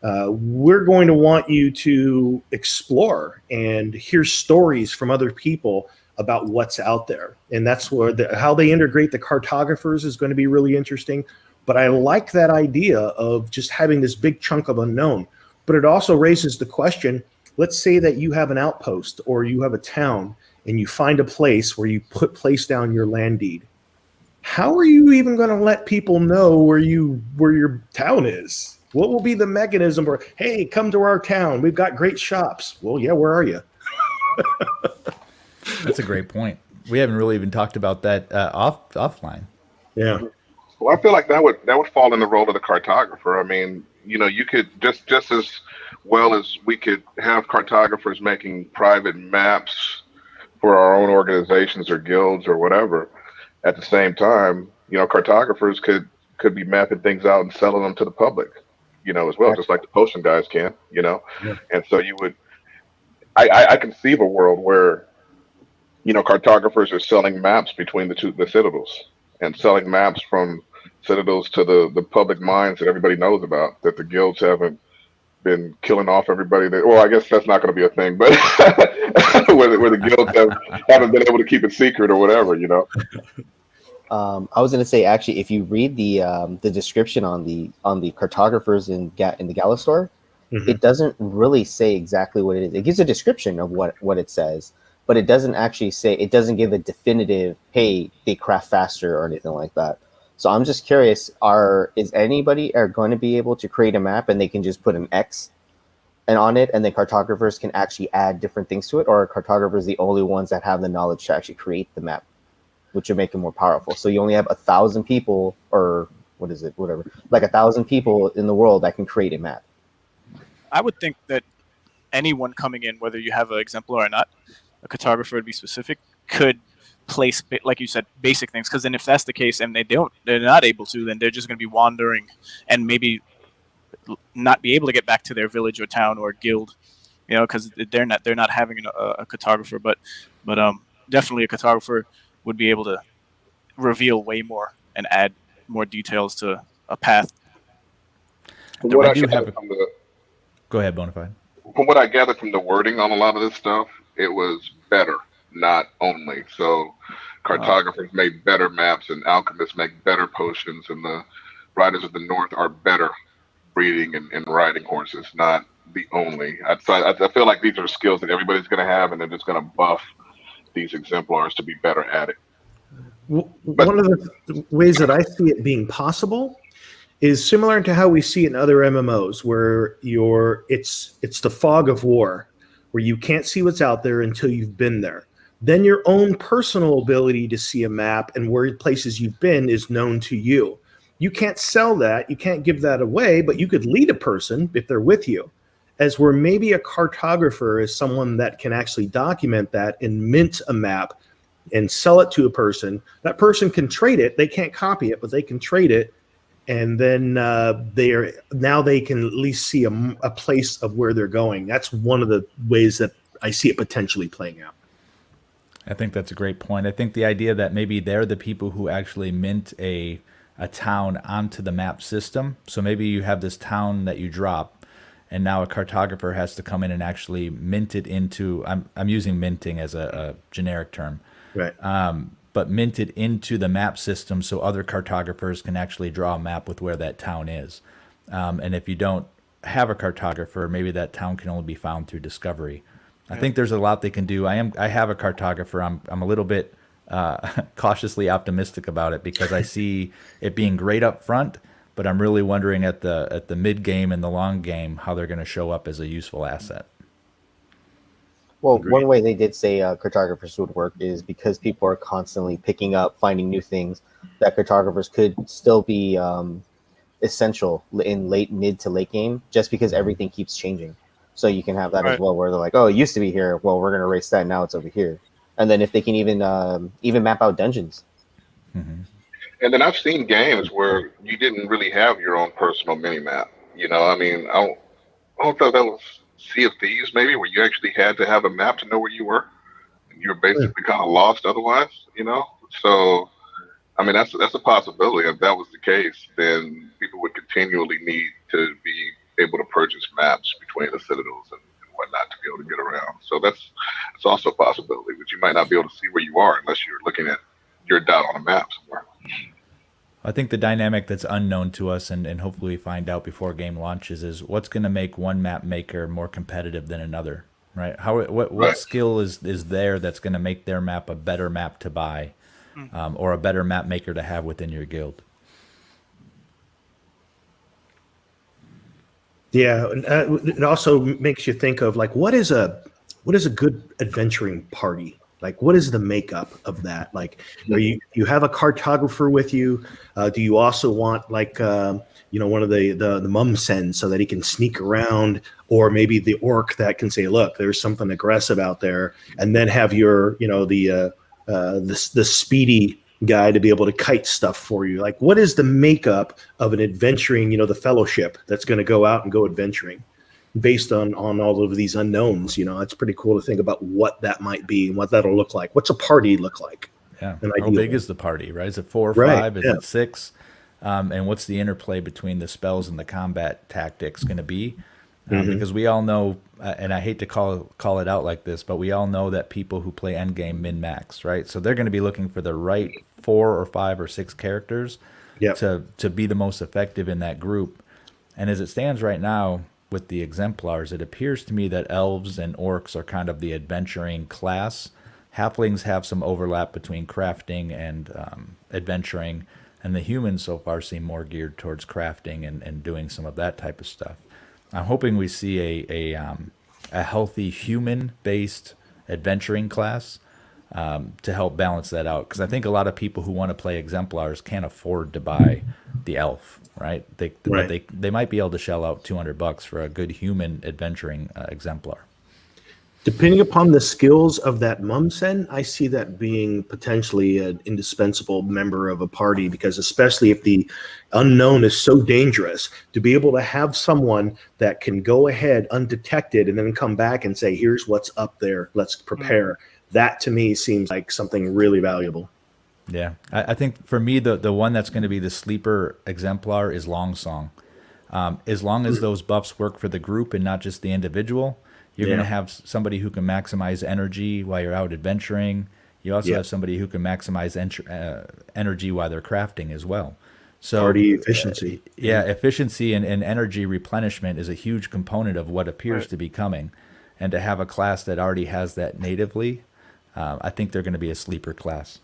We're going to want you to explore and hear stories from other people about what's out there. And that's where how they integrate the cartographers is going to be really interesting. But I like that idea of just having this big chunk of unknown. But it also raises the question, let's say that you have an outpost or you have a town and you find a place where you place down your land deed. How are you even going to let people know where your town is? What will be the mechanism for, hey, come to our town. We've got great shops. Well, yeah, where are you? That's a great point. We haven't really even talked about that offline. Yeah. Well, I feel like that would fall in the role of the cartographer. I mean, you could just as well as we could have cartographers making private maps for our own organizations or guilds or whatever. At the same time, cartographers could be mapping things out and selling them to the public, as well, just like the potion guys can, Yeah. And so I conceive a world where, cartographers are selling maps between the citadels and selling maps from citadels to the public mines that everybody knows about, that the guilds haven't been killing off everybody. Well, I guess that's not going to be a thing, but where the guilds haven't been able to keep it secret or whatever, I was going to say, actually, if you read the description on the cartographers in the Gala store, it doesn't really say exactly what it is. It gives a description of what it says, but it doesn't actually say. It doesn't give a definitive, hey, they craft faster or anything like that. So I'm just curious: is anybody going to be able to create a map and they can just put an X and on it, and then cartographers can actually add different things to it, or are cartographers the only ones that have the knowledge to actually create the map, which would make it more powerful? So you only have 1,000 people, or what is it, whatever, like 1,000 people in the world that can create a map. I would think that anyone coming in, whether you have an exemplar or not, a cartographer would be specific, could place, like you said, basic things. Because then if that's the case and they're not able to, then they're just going to be wandering and maybe not be able to get back to their village or town or guild, because they're not having a cartographer. But definitely a cartographer would be able to reveal way more and add more details to a path. Go ahead, Bonafide. From what I gathered from the wording on a lot of this stuff, it was better, not only. So cartographers make better maps and alchemists make better potions, and the riders of the north are better breeding and riding horses, not the only. I feel like these are skills that everybody's going to have, and they're just going to buff these exemplars to be better at it. One of the ways that I see it being possible is similar to how we see it in other MMOs, where it's the fog of war, where you can't see what's out there until you've been there. Then your own personal ability to see a map and where places you've been is known to you. You can't sell that, you can't give that away, but you could lead a person if they're with you. As where maybe a cartographer is someone that can actually document that and mint a map and sell it to a person. That person can trade it. They can't copy it, but they can trade it. And then they can at least see a place of where they're going. That's one of the ways that I see it potentially playing out. I think that's a great point. I think the idea that maybe they're the people who actually mint a town onto the map system. So maybe you have this town that you drop, and now a cartographer has to come in and actually mint it into. I'm using minting as a generic term, right? But mint it into the map system so other cartographers can actually draw a map with where that town is. And if you don't have a cartographer, maybe that town can only be found through discovery. I think there's a lot they can do. I have a cartographer. I'm a little bit cautiously optimistic about it because I see it being great up front, but I'm really wondering at the mid game and the long game how they're going to show up as a useful asset. Well, one way they did say cartographers would work is because people are constantly picking up, finding new things, that cartographers could still be essential in mid to late game, just because everything keeps changing. So you can have that as well, where they're like, oh, it used to be here. Well, we're going to erase that. Now it's over here. And then if they can even map out dungeons. Mm-hmm. And then I've seen games where you didn't really have your own personal mini map. I mean, I don't know if that was Sea of Thieves, maybe, where you actually had to have a map to know where you were, and you were basically kind of lost otherwise. So I mean, that's a possibility. If that was the case, then people would continually need to be able to purchase maps between the citadels and whatnot to be able to get around. So that's also a possibility, but you might not be able to see where you are unless you're looking at your dot on a map somewhere. I think the dynamic that's unknown to us, and hopefully we find out before game launches, is what's going to make one map maker more competitive than another, right? What Right. skill is there that's going to make their map a better map to buy, or a better map maker to have within your guild? Yeah, and it also makes you think of like what is a good adventuring party? Like what is the makeup of that? Like are you have a cartographer with you? Do you also want like one of the mumsen so that he can sneak around, or maybe the orc that can say, look, there's something aggressive out there, and then have your the speedy guy to be able to kite stuff for you. Like what is the makeup of an adventuring, the fellowship that's going to go out and go adventuring based on all of these unknowns? It's pretty cool to think about what that might be and what that'll look like. What's a party look like? Yeah. An How ideal big one. is the party, right? Is it 4 or Right, 5? Is yeah. it 6? And what's the interplay between the spells and the combat tactics going to be? Because we all know, and I hate to call it out like this, but we all know that people who play endgame min-max, right? So they're going to be looking for the right 4 or 5 or 6 characters Yep. to be the most effective in that group. And as it stands right now with the exemplars, it appears to me that elves and orcs are kind of the adventuring class. Halflings have some overlap between crafting and adventuring, and the humans so far seem more geared towards crafting and doing some of that type of stuff. I'm hoping we see a healthy human-based adventuring class to help balance that out, because I think a lot of people who want to play exemplars can't afford to buy the elf, right? But they might be able to shell out $200 for a good human adventuring exemplar. Depending upon the skills of that mumsen, I see that being potentially an indispensable member of a party, because especially if the unknown is so dangerous, to be able to have someone that can go ahead undetected and then come back and say, here's what's up there, let's prepare. That to me seems like something really valuable. Yeah, I think for me, the one that's going to be the sleeper exemplar is Longsong. As long as those buffs work for the group and not just the individual, you're going to have somebody who can maximize energy while you're out adventuring. You also have somebody who can maximize energy while they're crafting as well. So Party efficiency. Efficiency and energy replenishment is a huge component of what appears to be coming. And to have a class that already has that natively, I think they're going to be a sleeper class.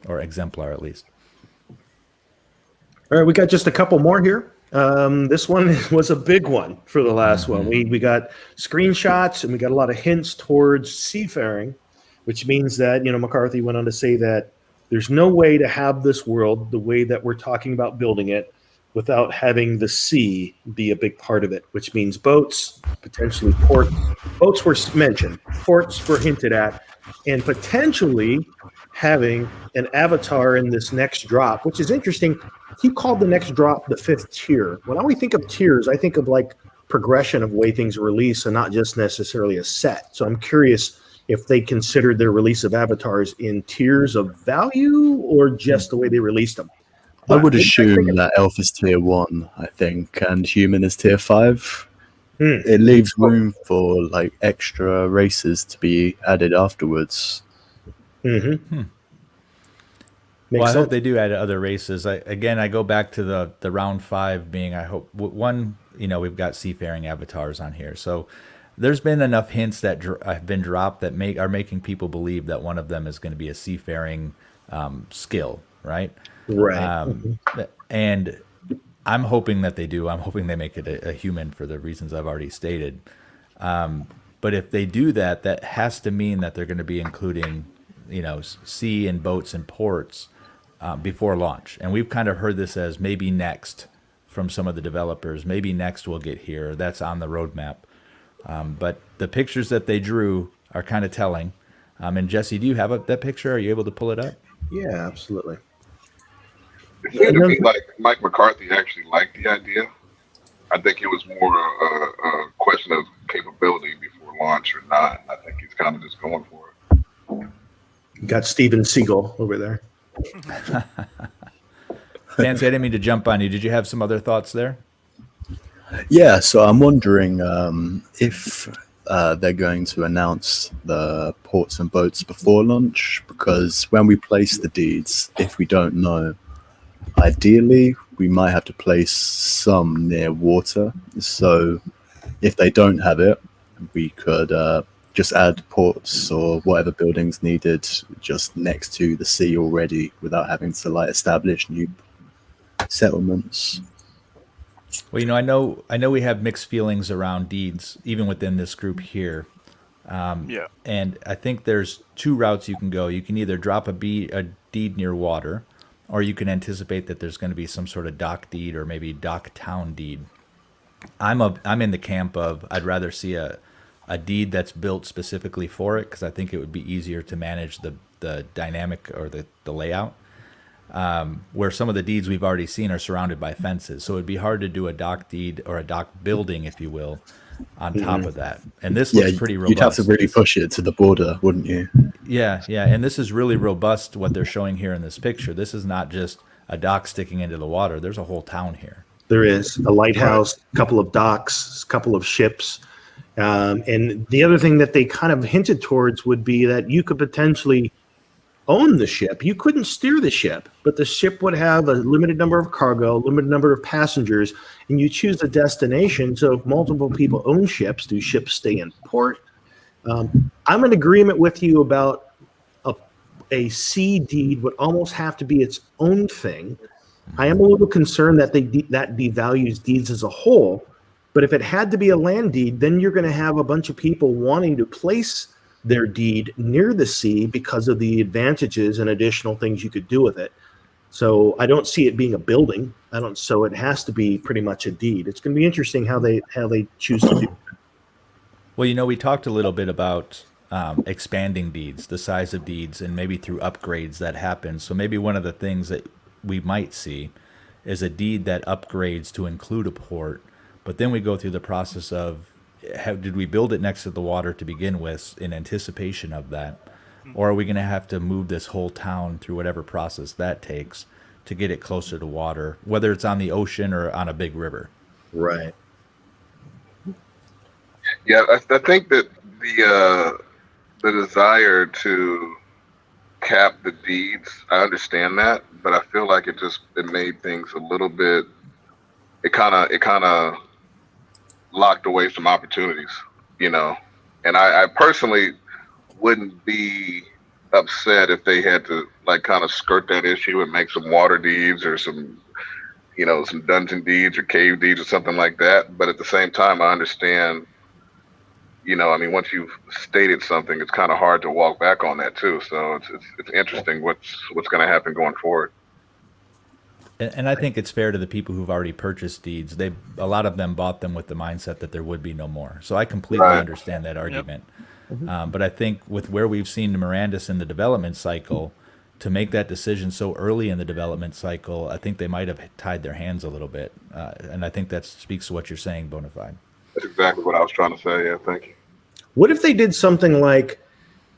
Or exemplar, at least. All right, we got just a couple more here. This one was a big one for the last one. We got screenshots and we got a lot of hints towards seafaring, which means that, McCarthy went on to say that there's no way to have this world the way that we're talking about building it without having the sea be a big part of it, which means boats, potentially ports. Boats were mentioned, ports were hinted at, and potentially having an avatar in this next drop, which is interesting. He called the next drop the 5th tier. When I think of tiers, I think of like progression of way things are released and not just necessarily a set. So I'm curious if they considered their release of avatars in tiers of value or just the way they released them. I would assume that elf is tier 1, I think, and human is tier 5. It leaves room for like extra races to be added afterwards. Makes Well, I hope sense. they do add other races. I go back to the round 5 being, I hope, one, we've got seafaring avatars on here. So there's been enough hints that have been dropped that are making people believe that one of them is going to be a seafaring skill, right? Right. And I'm hoping that they do. I'm hoping they make it a human for the reasons I've already stated. But if they do that, that has to mean that they're going to be including, sea and boats and ports before launch. And we've kind of heard this as maybe next from some of the developers. Maybe next we'll get here. That's on the roadmap. But the pictures that they drew are kind of telling. And Jesse, do you have that picture? Are you able to pull it up? Yeah, absolutely. It seemed to me like Mike McCarthy actually liked the idea. I think it was more a question of capability before launch or not. I think he's kind of just going for it. Got Steven Seagal over there. Fancy, I didn't mean to jump on you. Did you have some other thoughts there? Yeah, so I'm wondering if they're going to announce the ports and boats before launch, because when we place the deeds, if we don't know, ideally we might have to place some near water. So if they don't have it, we could just add ports or whatever buildings needed just next to the sea already without having to like establish new settlements. Well, I know we have mixed feelings around deeds, even within this group here. Yeah. And I think there's two routes you can go. You can either drop a deed near water, or you can anticipate that there's going to be some sort of dock deed or maybe dock town deed. I'm in the camp of I'd rather see a deed that's built specifically for it, because I think it would be easier to manage the dynamic or the layout. Where some of the deeds we've already seen are surrounded by fences, so it'd be hard to do a dock deed or a dock building, if you will, on top of that. And this looks pretty robust. You'd have to really push it to the border, wouldn't you? Yeah, and this is really robust, what they're showing here in this picture. This is not just a dock sticking into the water. There's a whole town here. There is a lighthouse, a couple of docks, a couple of ships. And the other thing that they kind of hinted towards would be that you could potentially own the ship. You couldn't steer the ship, but the ship would have a limited number of cargo, a limited number of passengers, and you choose a destination. So if multiple people own ships, do ships stay in port? I'm in agreement with you about a sea deed would almost have to be its own thing. I am a little concerned that that devalues deeds as a whole, but if it had to be a land deed, then you're going to have a bunch of people wanting to place their deed near the sea because of the advantages and additional things you could do with it. So I don't see it being a building. So it has to be pretty much a deed. It's going to be interesting how they choose to do it. Well, we talked a little bit about expanding deeds, the size of deeds, and maybe through upgrades that happen. So maybe one of the things that we might see is a deed that upgrades to include a port, but then we go through the process of did we build it next to the water to begin with in anticipation of that? Or are we going to have to move this whole town through whatever process that takes to get it closer to water, whether it's on the ocean or on a big river? Right. Yeah, I think that the desire to cap the deeds, I understand that, but I feel like it made things a little bit. It kind of locked away some opportunities, And I personally wouldn't be upset if they had to like kind of skirt that issue and make some water deeds or some dungeon deeds or cave deeds or something like that. But at the same time, I understand. Once you've stated something, it's kind of hard to walk back on that too. So it's interesting what's going to happen going forward. And I think it's fair to the people who've already purchased deeds. A lot of them bought them with the mindset that there would be no more. So I completely understand that argument. Yep. But I think with where we've seen Mirandus in the development cycle, to make that decision so early in the development cycle, I think they might have tied their hands a little bit. And I think that speaks to what you're saying, Bonafide. That's exactly what I was trying to say. Yeah, thank you. What if they did something like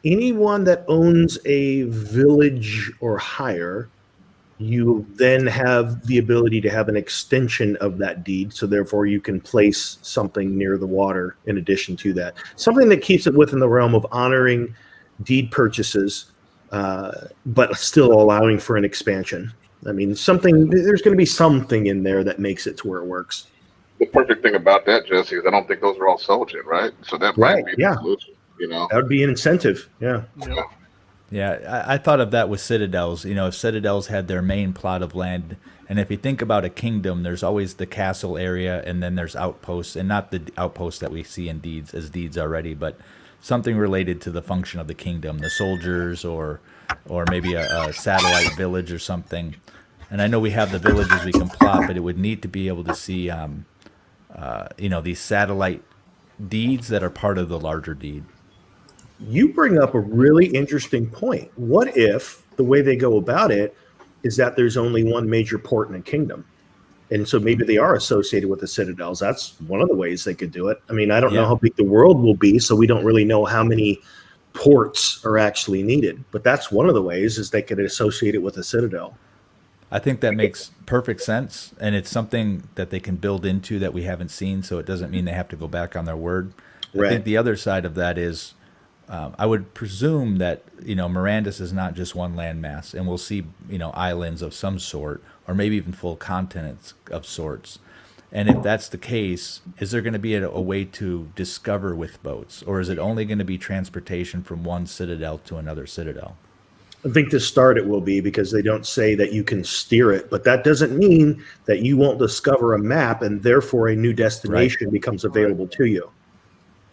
anyone that owns a village or higher, you then have the ability to have an extension of that deed. So therefore you can place something near the water in addition to that. Something that keeps it within the realm of honoring deed purchases, but still allowing for an expansion. There's going to be something in there that makes it to where it works. The perfect thing about that, Jesse, is I don't think those are all sold yet, right? So that might be the solution, That would be an incentive, yeah. Yeah, I thought of that with citadels. If citadels had their main plot of land, and if you think about a kingdom, there's always the castle area, and then there's outposts, and not the outposts that we see in deeds already, but something related to the function of the kingdom, the soldiers, or maybe a satellite village or something. And I know we have the villages we can plot, but it would need to be able to see, these satellite deeds that are part of the larger deed. You bring up a really interesting point. What if the way they go about it is that there's only one major port in a kingdom? And so maybe they are associated with the citadels. That's one of the ways they could do it. I don't know how big the world will be, so we don't really know how many ports are actually needed. But that's one of the ways is they could associate it with a citadel. I think that makes perfect sense, and it's something that they can build into that we haven't seen, so it doesn't mean they have to go back on their word. I think the other side of that is, I would presume that, Mirandus is not just one landmass, and we'll see, islands of some sort, or maybe even full continents of sorts. And if that's the case, is there going to be a way to discover with boats, or is it only going to be transportation from one citadel to another citadel? I think to start it will be, because they don't say that you can steer it, but that doesn't mean that you won't discover a map and therefore a new destination becomes available to you.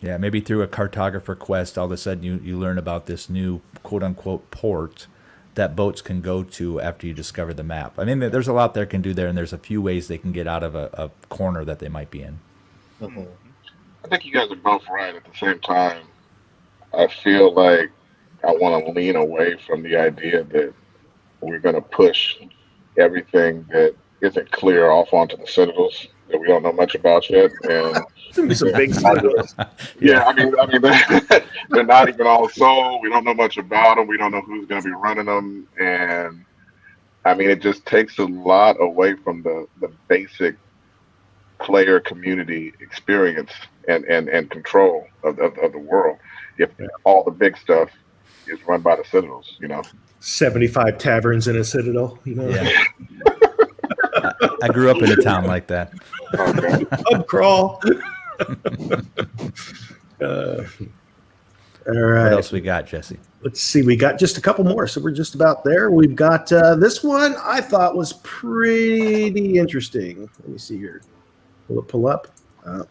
Yeah, maybe through a cartographer quest, all of a sudden you learn about this new quote unquote port that boats can go to after you discover the map. I mean, there's a lot they can do there, and there's a few ways they can get out of a corner that they might be in. Mm-hmm. I think you guys are both right. At the same time, I feel like I want to lean away from the idea that we're going to push everything that isn't clear off onto the citadels that we don't know much about yet. And Some big citadels. yeah, I mean, they're not even all sold. We don't know much about them. We don't know who's going to be running them, and I mean, it just takes a lot away from the basic player community experience and control of the world. If all the big stuff is run by the citadels, 75 taverns in a citadel. Yeah. I grew up in a town like that. Okay. Pub crawl. All right. What else we got, Jesse? Let's see. We got just a couple more, so we're just about there. We've got this one I thought was pretty interesting. Let me see here. Will it pull up? Uh-oh.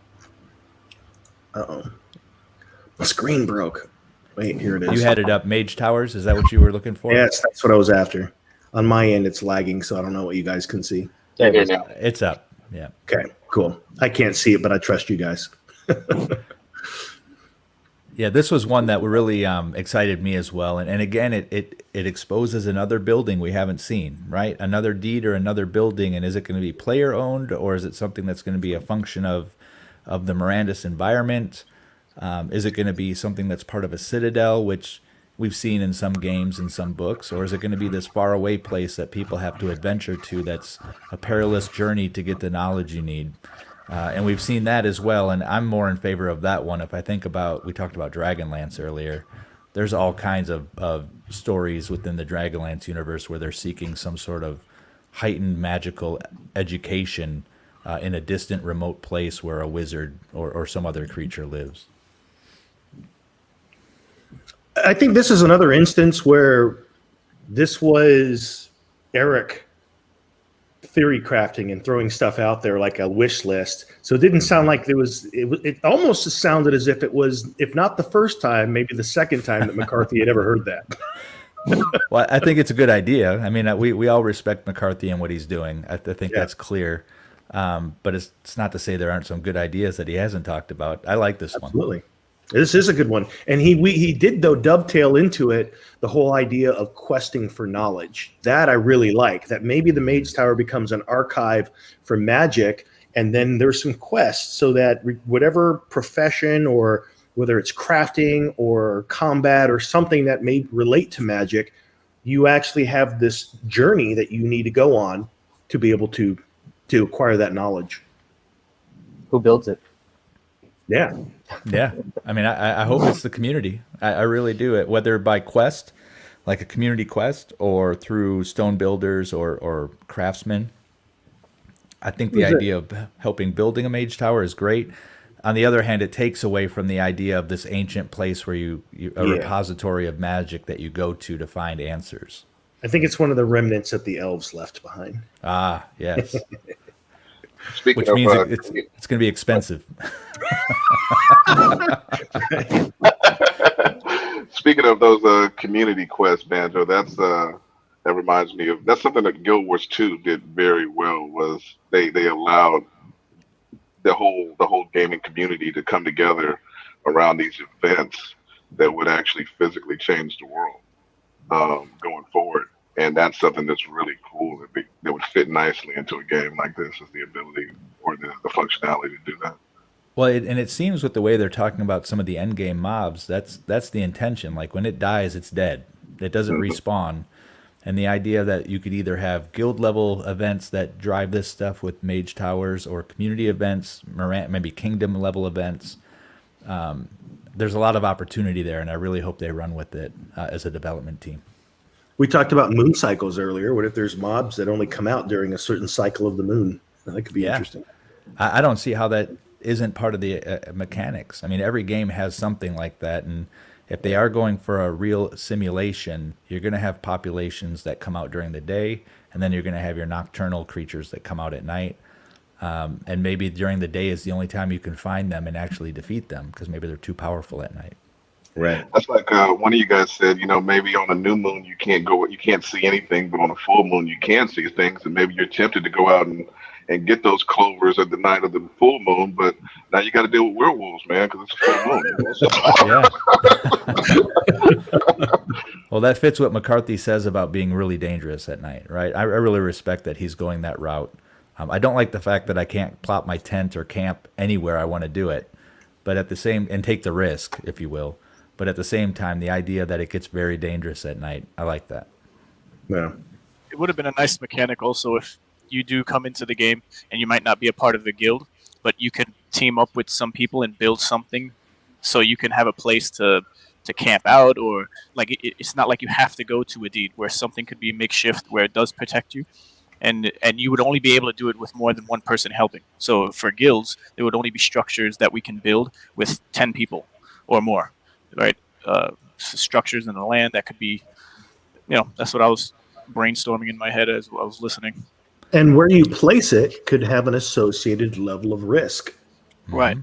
My screen broke. Wait, here it is. You had it up. Mage Towers, is that what you were looking for? Yes, that's what I was after. On my end, it's lagging, so I don't know what you guys can see. There it is. It's up. Yeah. Okay, cool. I can't see it, but I trust you guys. Yeah, this was one that really excited me as well. And again, it exposes another building we haven't seen, right? Another deed or another building. And is it going to be player owned, or is it something that's going to be a function of the Mirandus environment? Is it going to be something that's part of a citadel, which we've seen in some games and some books? Or is it going to be this faraway place that people have to adventure to that's a perilous journey to get the knowledge you need? And we've seen that as well, and I'm more in favor of that one. If I think about, we talked about Dragonlance earlier, there's all kinds of stories within the Dragonlance universe where they're seeking some sort of heightened magical education in a distant, remote place where a wizard or some other creature lives. I think this is another instance where this was Eric theory crafting and throwing stuff out there like a wish list. So it didn't sound like it almost sounded as if it was, if not the first time, maybe the second time that McCarthy had ever heard that. Well, I think it's a good idea. I mean, we all respect McCarthy and what he's doing. I think that's clear. But it's not to say there aren't some good ideas that he hasn't talked about. I like this one. Absolutely. This is a good one. And he did, though, dovetail into it the whole idea of questing for knowledge. That I really like, that maybe the Mage Tower becomes an archive for magic, and then there's some quests so that whatever profession, or whether it's crafting or combat or something that may relate to magic, you actually have this journey that you need to go on to be able to acquire that knowledge. Who builds it? Yeah. Yeah. I mean, I hope it's the community. I really do. It whether by quest, like a community quest, or through stone builders or craftsmen. I think the idea of helping building a mage tower is great. On the other hand, it takes away from the idea of this ancient place where a repository of magic that you go to find answers. I think it's one of the remnants that the elves left behind. Ah, yes. Speaking Which of, means it's going to be expensive. Speaking of those community quests, Banjo, that reminds me of, that's something that Guild Wars 2 did very well. Was they allowed the whole gaming community to come together around these events that would actually physically change the world going forward. And that's something that's really cool that would fit nicely into a game like this, is the ability or the functionality to do that. Well, and it seems with the way they're talking about some of the end game mobs, that's the intention. Like when it dies, it's dead. It doesn't respawn. And the idea that you could either have guild level events that drive this stuff with mage towers, or community events, maybe kingdom level events, there's a lot of opportunity there, and I really hope they run with it as a development team. We talked about moon cycles earlier. What if there's mobs that only come out during a certain cycle of the moon? That could be interesting. I don't see how that isn't part of the mechanics. I mean, every game has something like that, and if they are going for a real simulation, you're going to have populations that come out during the day, and then you're going to have your nocturnal creatures that come out at night. And maybe during the day is the only time you can find them and actually defeat them, because maybe they're too powerful at night. Right. That's like one of you guys said, maybe on a new moon you can't see anything, but on a full moon you can see things, and maybe you're tempted to go out and get those clovers at the night of the full moon, but now you got to deal with werewolves, man, because it's a full moon. Yeah. Well, that fits what McCarthy says about being really dangerous at night, right? I really respect that he's going that route. I don't like the fact that I can't plop my tent or camp anywhere I want to do it, but and take the risk, if you will. But at the same time, the idea that it gets very dangerous at night, I like that. Yeah. It would have been a nice mechanic also if you do come into the game and you might not be a part of the guild, but you could team up with some people and build something so you can have a place to camp out, or like it's not like you have to go to a deed where something could be makeshift where it does protect you. And you would only be able to do it with more than one person helping. So for guilds, there would only be structures that we can build with 10 people or more, right? Structures in the land that could be, that's what I was brainstorming in my head as I was listening. And where you place it could have an associated level of risk. Right.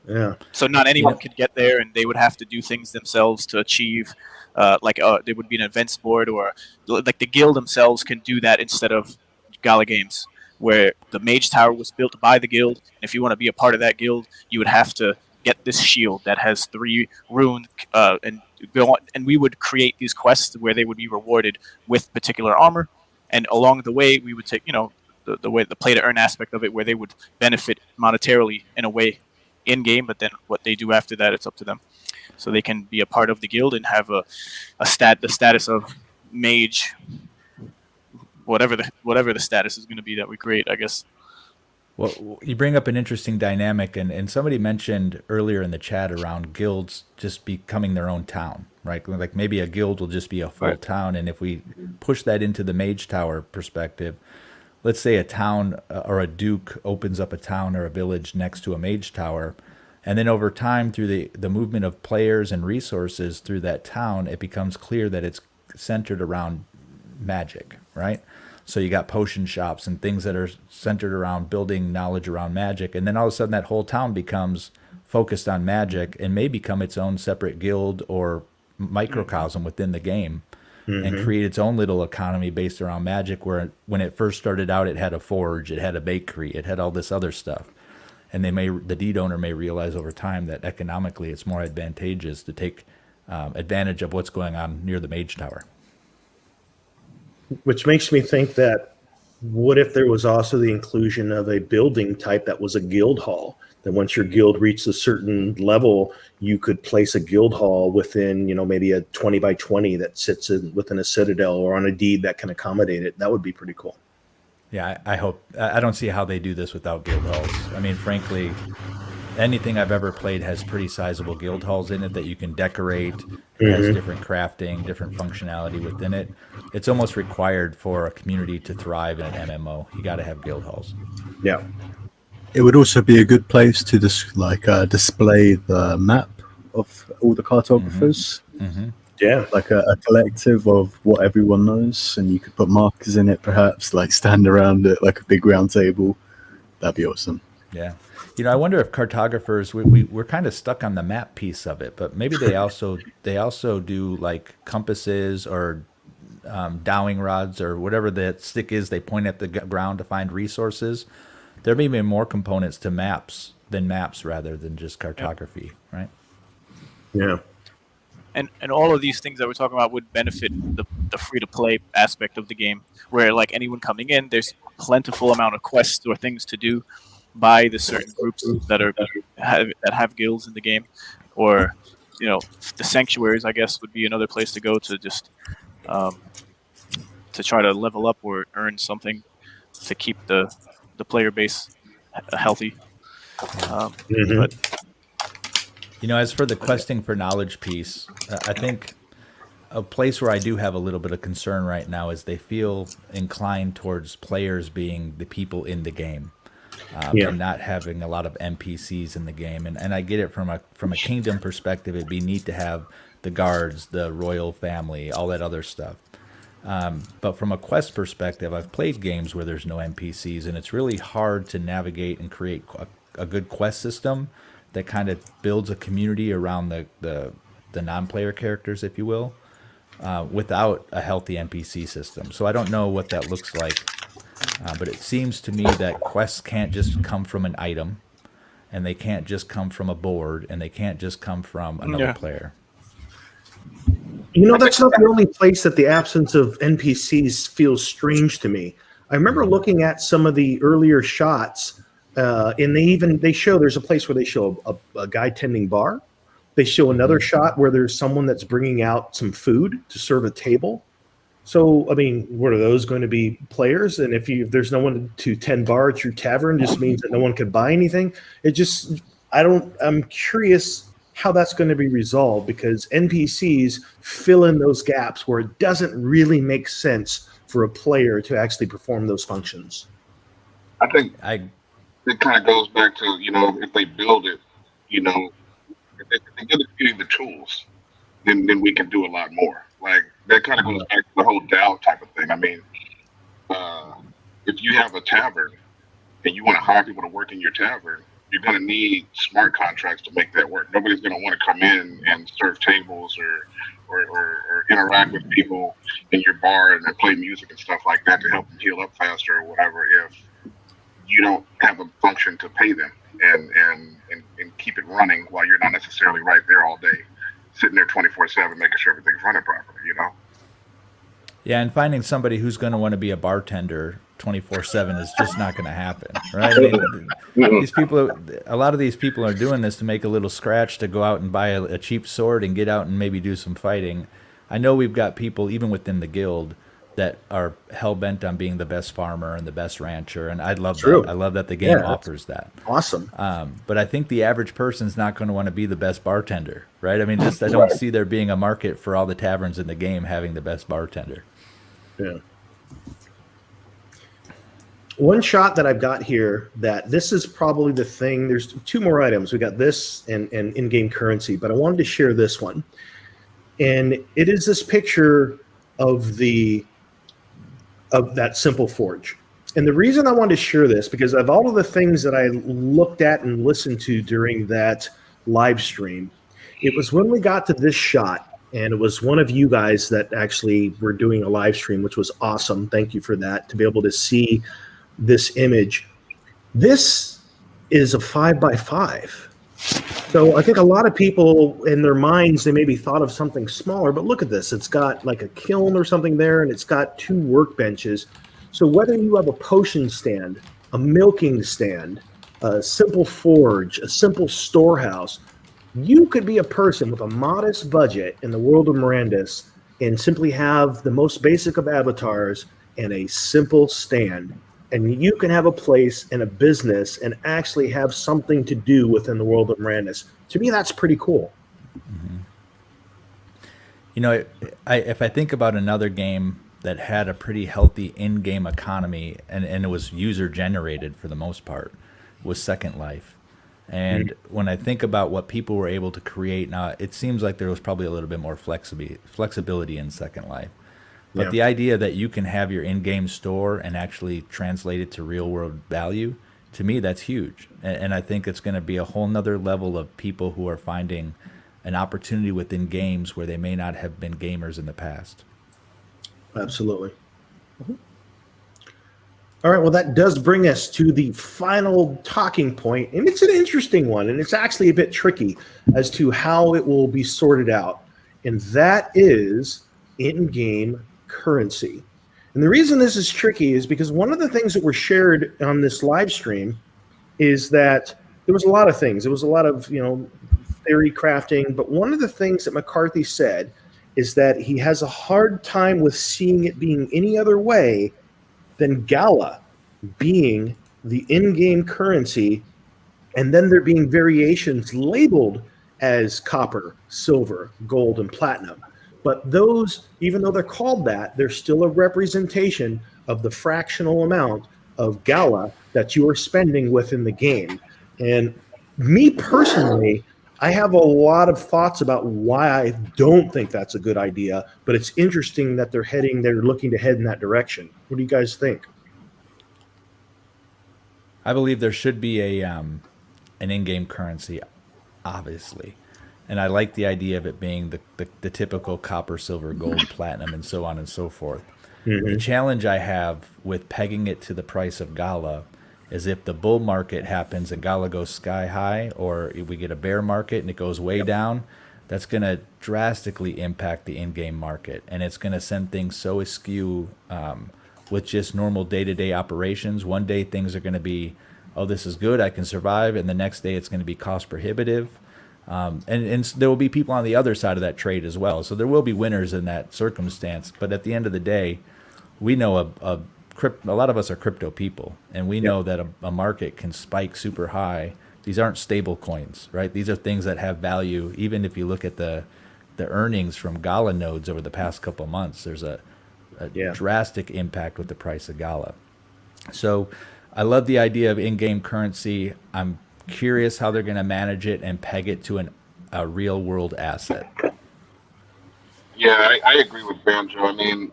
Yeah. So not anyone could get there, and they would have to do things themselves to achieve, there would be an events board, or like the guild themselves can do that instead of Gala Games, where the Mage Tower was built by the guild. And if you want to be a part of that guild, you would have to get this shield that has 3 runes, and go on, and we would create these quests where they would be rewarded with particular armor. And along the way, we would take, the way the play to earn aspect of it, where they would benefit monetarily in a way in game, but then what they do after that, it's up to them. So they can be a part of the guild and have the status of mage, whatever the status is going to be that we create, I guess. Well, you bring up an interesting dynamic, and somebody mentioned earlier in the chat around guilds just becoming their own town, right? Like maybe a guild will just be a full town, and if we push that into the Mage Tower perspective, let's say a town or a duke opens up a town or a village next to a Mage Tower, and then over time through the movement of players and resources through that town, it becomes clear that it's centered around magic, right? So you got potion shops and things that are centered around building knowledge around magic. And then all of a sudden that whole town becomes focused on magic and may become its own separate guild or microcosm within the game, and create its own little economy based around magic, where when it first started out, it had a forge, it had a bakery, it had all this other stuff. And the deed owner may realize over time that economically it's more advantageous to take advantage of what's going on near the Mage Tower. Which makes me think that what if there was also the inclusion of a building type that was a guild hall? That once your guild reached a certain level, you could place a guild hall within, maybe a 20 by 20 that sits within a citadel or on a deed that can accommodate it. That would be pretty cool. Yeah, I hope. I don't see how they do this without guild halls. I mean, frankly, anything I've ever played has pretty sizable guild halls in it that you can decorate. It has different crafting, different functionality within it. It's almost required for a community to thrive in an MMO. You got to have guild halls. Yeah. It would also be a good place to display the map of all the cartographers. Yeah. Like a collective of what everyone knows, and you could put markers in it, perhaps, like stand around it like a big round table. That'd be awesome. Yeah. I wonder if cartographers, we're kind of stuck on the map piece of it, but maybe they also do like compasses or dowing rods or whatever that stick is they point at the ground to find resources. There may be more components to maps rather than just cartography, right? Yeah. And all of these things that we're talking about would benefit the free-to-play aspect of the game, where like anyone coming in, there's plentiful amount of quests or things to do by the certain groups that have guilds in the game, or the sanctuaries, I guess, would be another place to go to just to try to level up or earn something to keep the player base healthy. But As for the questing for knowledge piece, I think a place where I do have a little bit of concern right now is they feel inclined towards players being the people in the game, and not having a lot of NPCs in the game. And I get it from a kingdom perspective. It'd be neat to have the guards, the royal family, all that other stuff. But from a quest perspective, I've played games where there's no NPCs, and it's really hard to navigate and create a good quest system that kind of builds a community around the non-player characters, if you will, without a healthy NPC system. So I don't know what that looks like, but it seems to me that quests can't just come from an item, and they can't just come from a board, and they can't just come from another player. That's not the only place that the absence of NPCs feels strange to me. I remember looking at some of the earlier shots, and they show there's a place where they show a guy tending bar. They show another shot where there's someone that's bringing out some food to serve a table. So, I mean, what are those going to be players? And if there's no one to tend bar at your tavern, just means that no one could buy anything. I'm curious how that's going to be resolved, because NPCs fill in those gaps where it doesn't really make sense for a player to actually perform those functions. I think it kind of goes back to, if they build it, if they give the community the tools, then we can do a lot more. Like, that kind of goes back to the whole DAO type of thing. I mean, if you have a tavern and you want to hire people to work in your tavern, you're going to need smart contracts to make that work. Nobody's going to want to come in and serve tables or interact with people in your bar and play music and stuff like that to help them heal up faster or whatever if you don't have a function to pay them and keep it running while you're not necessarily right there all day, sitting there 24/7, making sure everything's running properly, Yeah, and finding somebody who's going to want to be a bartender 24/7 is just not going to happen, right? I mean, a lot of these people are doing this to make a little scratch to go out and buy a cheap sword and get out and maybe do some fighting. I know we've got people even within the guild that are hell bent on being the best farmer and the best rancher, and I love that. I love that the game offers that. Awesome. But I think the average person's not going to want to be the best bartender, right? I mean, I don't see there being a market for all the taverns in the game having the best bartender. Yeah. One shot that I've got here, that this is probably the thing. There's two more items. We got this and in-game currency, but I wanted to share this one. And it is this picture of that simple forge. And the reason I wanted to share this, because of all of the things that I looked at and listened to during that live stream, it was when we got to this shot, and it was one of you guys that actually were doing a live stream, which was awesome. Thank you for that, to be able to see this image. This is a 5x5. So I think a lot of people in their minds, they maybe thought of something smaller, but look at this. It's got like a kiln or something there, and it's got two workbenches. So whether you have a potion stand, a milking stand, a simple forge, a simple storehouse, you could be a person with a modest budget in the world of Mirandus and simply have the most basic of avatars and a simple stand. And you can have a place and a business and actually have something to do within the world of Mirandus. To me, that's pretty cool. If I think about another game that had a pretty healthy in-game economy and it was user-generated for the most part, was Second Life. And when I think about what people were able to create, now it seems like there was probably a little bit more flexibility in Second Life. But the idea that you can have your in-game store and actually translate it to real-world value, to me, that's huge. And I think it's going to be a whole nother level of people who are finding an opportunity within games where they may not have been gamers in the past. Absolutely. All right, well, that does bring us to the final talking point, and it's an interesting one, and it's actually a bit tricky as to how it will be sorted out, and that is in-game currency. And the reason this is tricky is because one of the things that were shared on this live stream is that there was a lot of things. There was a lot of, theory crafting, but one of the things that McCarthy said is that he has a hard time with seeing it being any other way than Gala being the in-game currency, and then there being variations labeled as copper, silver, gold, and platinum. But those, even though they're called that, they're still a representation of the fractional amount of Gala that you are spending within the game. And me personally, I have a lot of thoughts about why I don't think that's a good idea, but it's interesting that they're looking to head in that direction. What do you guys think? I believe there should be an in-game currency, obviously, and I like the idea of it being the typical copper, silver, gold, platinum, and so on and so forth. Mm-hmm. The challenge I have with pegging it to the price of Gala is if the bull market happens and Gala goes sky high, or if we get a bear market and it goes way down, that's going to drastically impact the in-game market, and it's going to send things so askew with just normal day-to-day operations. One day things are going to be, oh, this is good, I can survive, and the next day it's going to be cost prohibitive. And there will be people on the other side of that trade as well. So there will be winners in that circumstance. But at the end of the day, we know a lot of us are crypto people, and we know that a market can spike super high. These aren't stable coins, right? These are things that have value. Even if you look at the earnings from Gala nodes over the past couple of months, there's a drastic impact with the price of Gala. So I love the idea of in-game currency. I'm curious how they're going to manage it and peg it to a real world asset. Yeah, I agree with Banjo. I mean,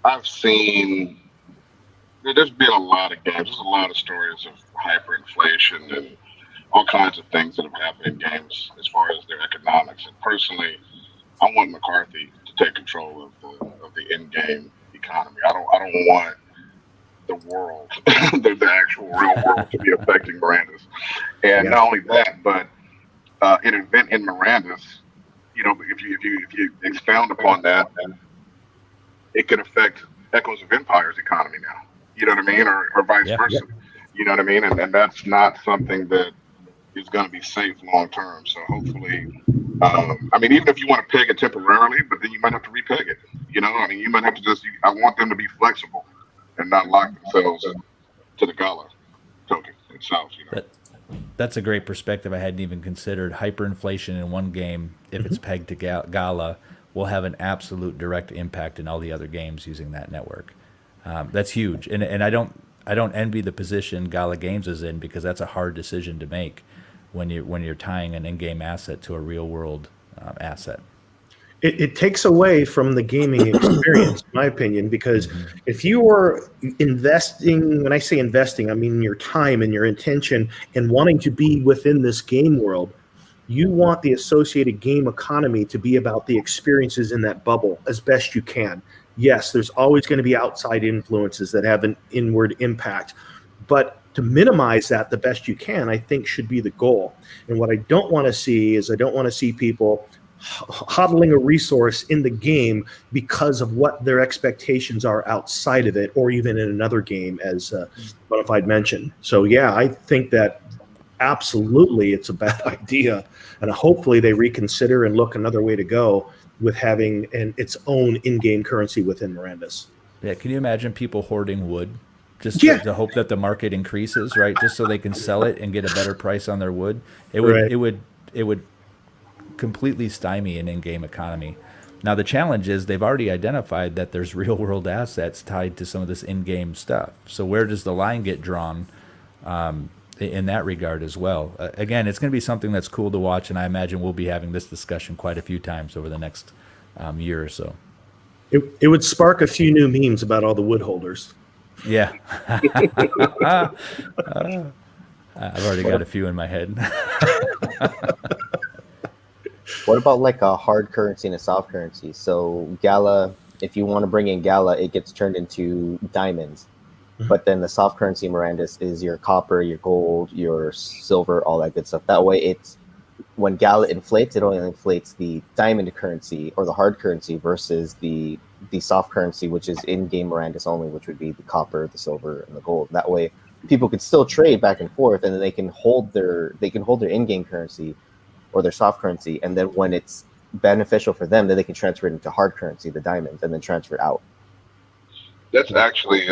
I've seen there's been a lot of games. There's a lot of stories of hyperinflation and all kinds of things that have happened in games as far as their economics. And personally, I want McCarthy to take control of the in-game economy. I don't want the world, the actual real world, to be affecting Mirandus. And not only that, but an event in Mirandus, if you expound upon that, it could affect Echoes of Empire's economy now. You know what I mean? Or vice versa. You know what I mean? And that's not something that is going to be safe long term. So hopefully, I mean, even if you want to peg it temporarily, but then you might have to repeg it. You know, I mean, you might have to I want them to be flexible and not lock themselves to the Gala token itself. That's a great perspective I hadn't even considered. Hyperinflation in one game, if it's pegged to Gala, will have an absolute direct impact in all the other games using that network. That's huge, and I don't envy the position Gala Games is in, because that's a hard decision to make when you're tying an in-game asset to a real world asset. It takes away from the gaming experience, in my opinion, because if you are investing, when I say investing, I mean your time and your intention and wanting to be within this game world, you want the associated game economy to be about the experiences in that bubble as best you can. Yes, there's always going to be outside influences that have an inward impact, but to minimize that the best you can, I think, should be the goal. And what I don't want to see is people hodling a resource in the game because of what their expectations are outside of it, or even in another game, as Bonafide mentioned. So yeah, I think that absolutely it's a bad idea, and hopefully they reconsider and look another way to go with having its own in-game currency within Mirandus. Yeah, can you imagine people hoarding wood just to hope that the market increases, right? Just so they can sell it and get a better price on their wood. It would completely stymie an in-game economy. Now the challenge is they've already identified that there's real-world assets tied to some of this in-game stuff. So where does the line get drawn in that regard as well? Again, it's going to be something that's cool to watch, and I imagine we'll be having this discussion quite a few times over the next year or so. It would spark a few new memes about all the wood holders. Yeah. I've already got a few in my head. What about like a hard currency and a soft currency? So Gala, if you want to bring in Gala, it gets turned into diamonds. But then the soft currency Mirandus is your copper, your gold, your silver, all that good stuff. That way, it's when Gala inflates, it only inflates the diamond currency or the hard currency versus the soft currency, which is in-game Mirandus only, which would be the copper, the silver, and the gold. That way, people can still trade back and forth, and then they can hold their in-game currency or their soft currency, and then when it's beneficial for them, then they can transfer it into hard currency, the diamonds, and then transfer out. That's actually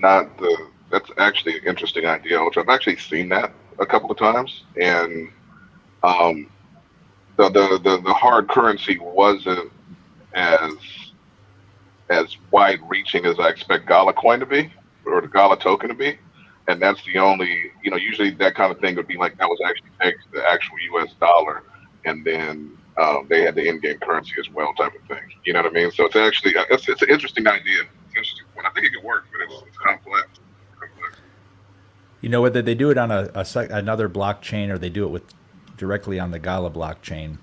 that's actually an interesting idea, which I've actually seen that a couple of times, and Um, the hard currency wasn't as wide reaching as I expect Gala coin to be, or the Gala token to be. And that's the only, usually that kind of thing would be like that was actually pegged to the actual US dollar. And then they had the in game currency as well, type of thing. You know what I mean? So it's actually, it's an interesting idea. It's interesting one. I think it could work, but it's complex. Whether they do it on another blockchain or they do it with directly on the Gala blockchain,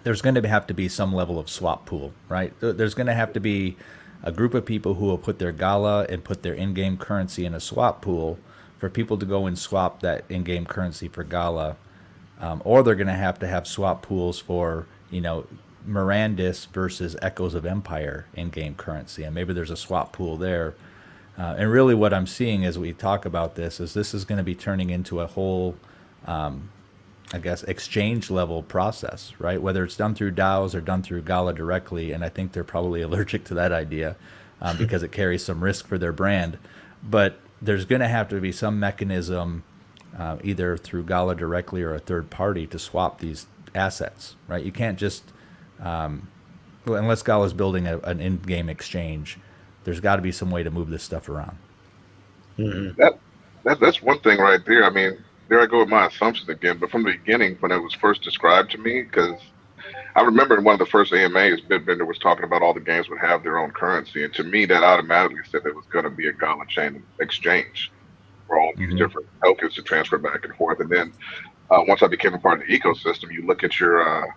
there's going to have to be some level of swap pool, right? There's going to have to be a group of people who will put their Gala and put their in-game currency in a swap pool for people to go and swap that in-game currency for Gala, or they're going to have swap pools for Mirandus versus Echoes of Empire in-game currency, and maybe there's a swap pool there. And really what I'm seeing as we talk about this is going to be turning into a whole, exchange level process, right? Whether it's done through DAOs or done through Gala directly, and I think they're probably allergic to that idea because it carries some risk for their brand. But there's going to have to be some mechanism, either through Gala directly or a third party, to swap these assets, right? You can't just, unless Gala's building an in-game exchange, there's got to be some way to move this stuff around. Mm-hmm. That's one thing right there. I mean, there I go with my assumptions again. But from the beginning, when it was first described to me, because I remember in one of the first AMAs, Bitbender was talking about all the games would have their own currency, and to me, that automatically said there was going to be a Gala chain exchange for all these different tokens to transfer back and forth. And then once I became a part of the ecosystem, you look at your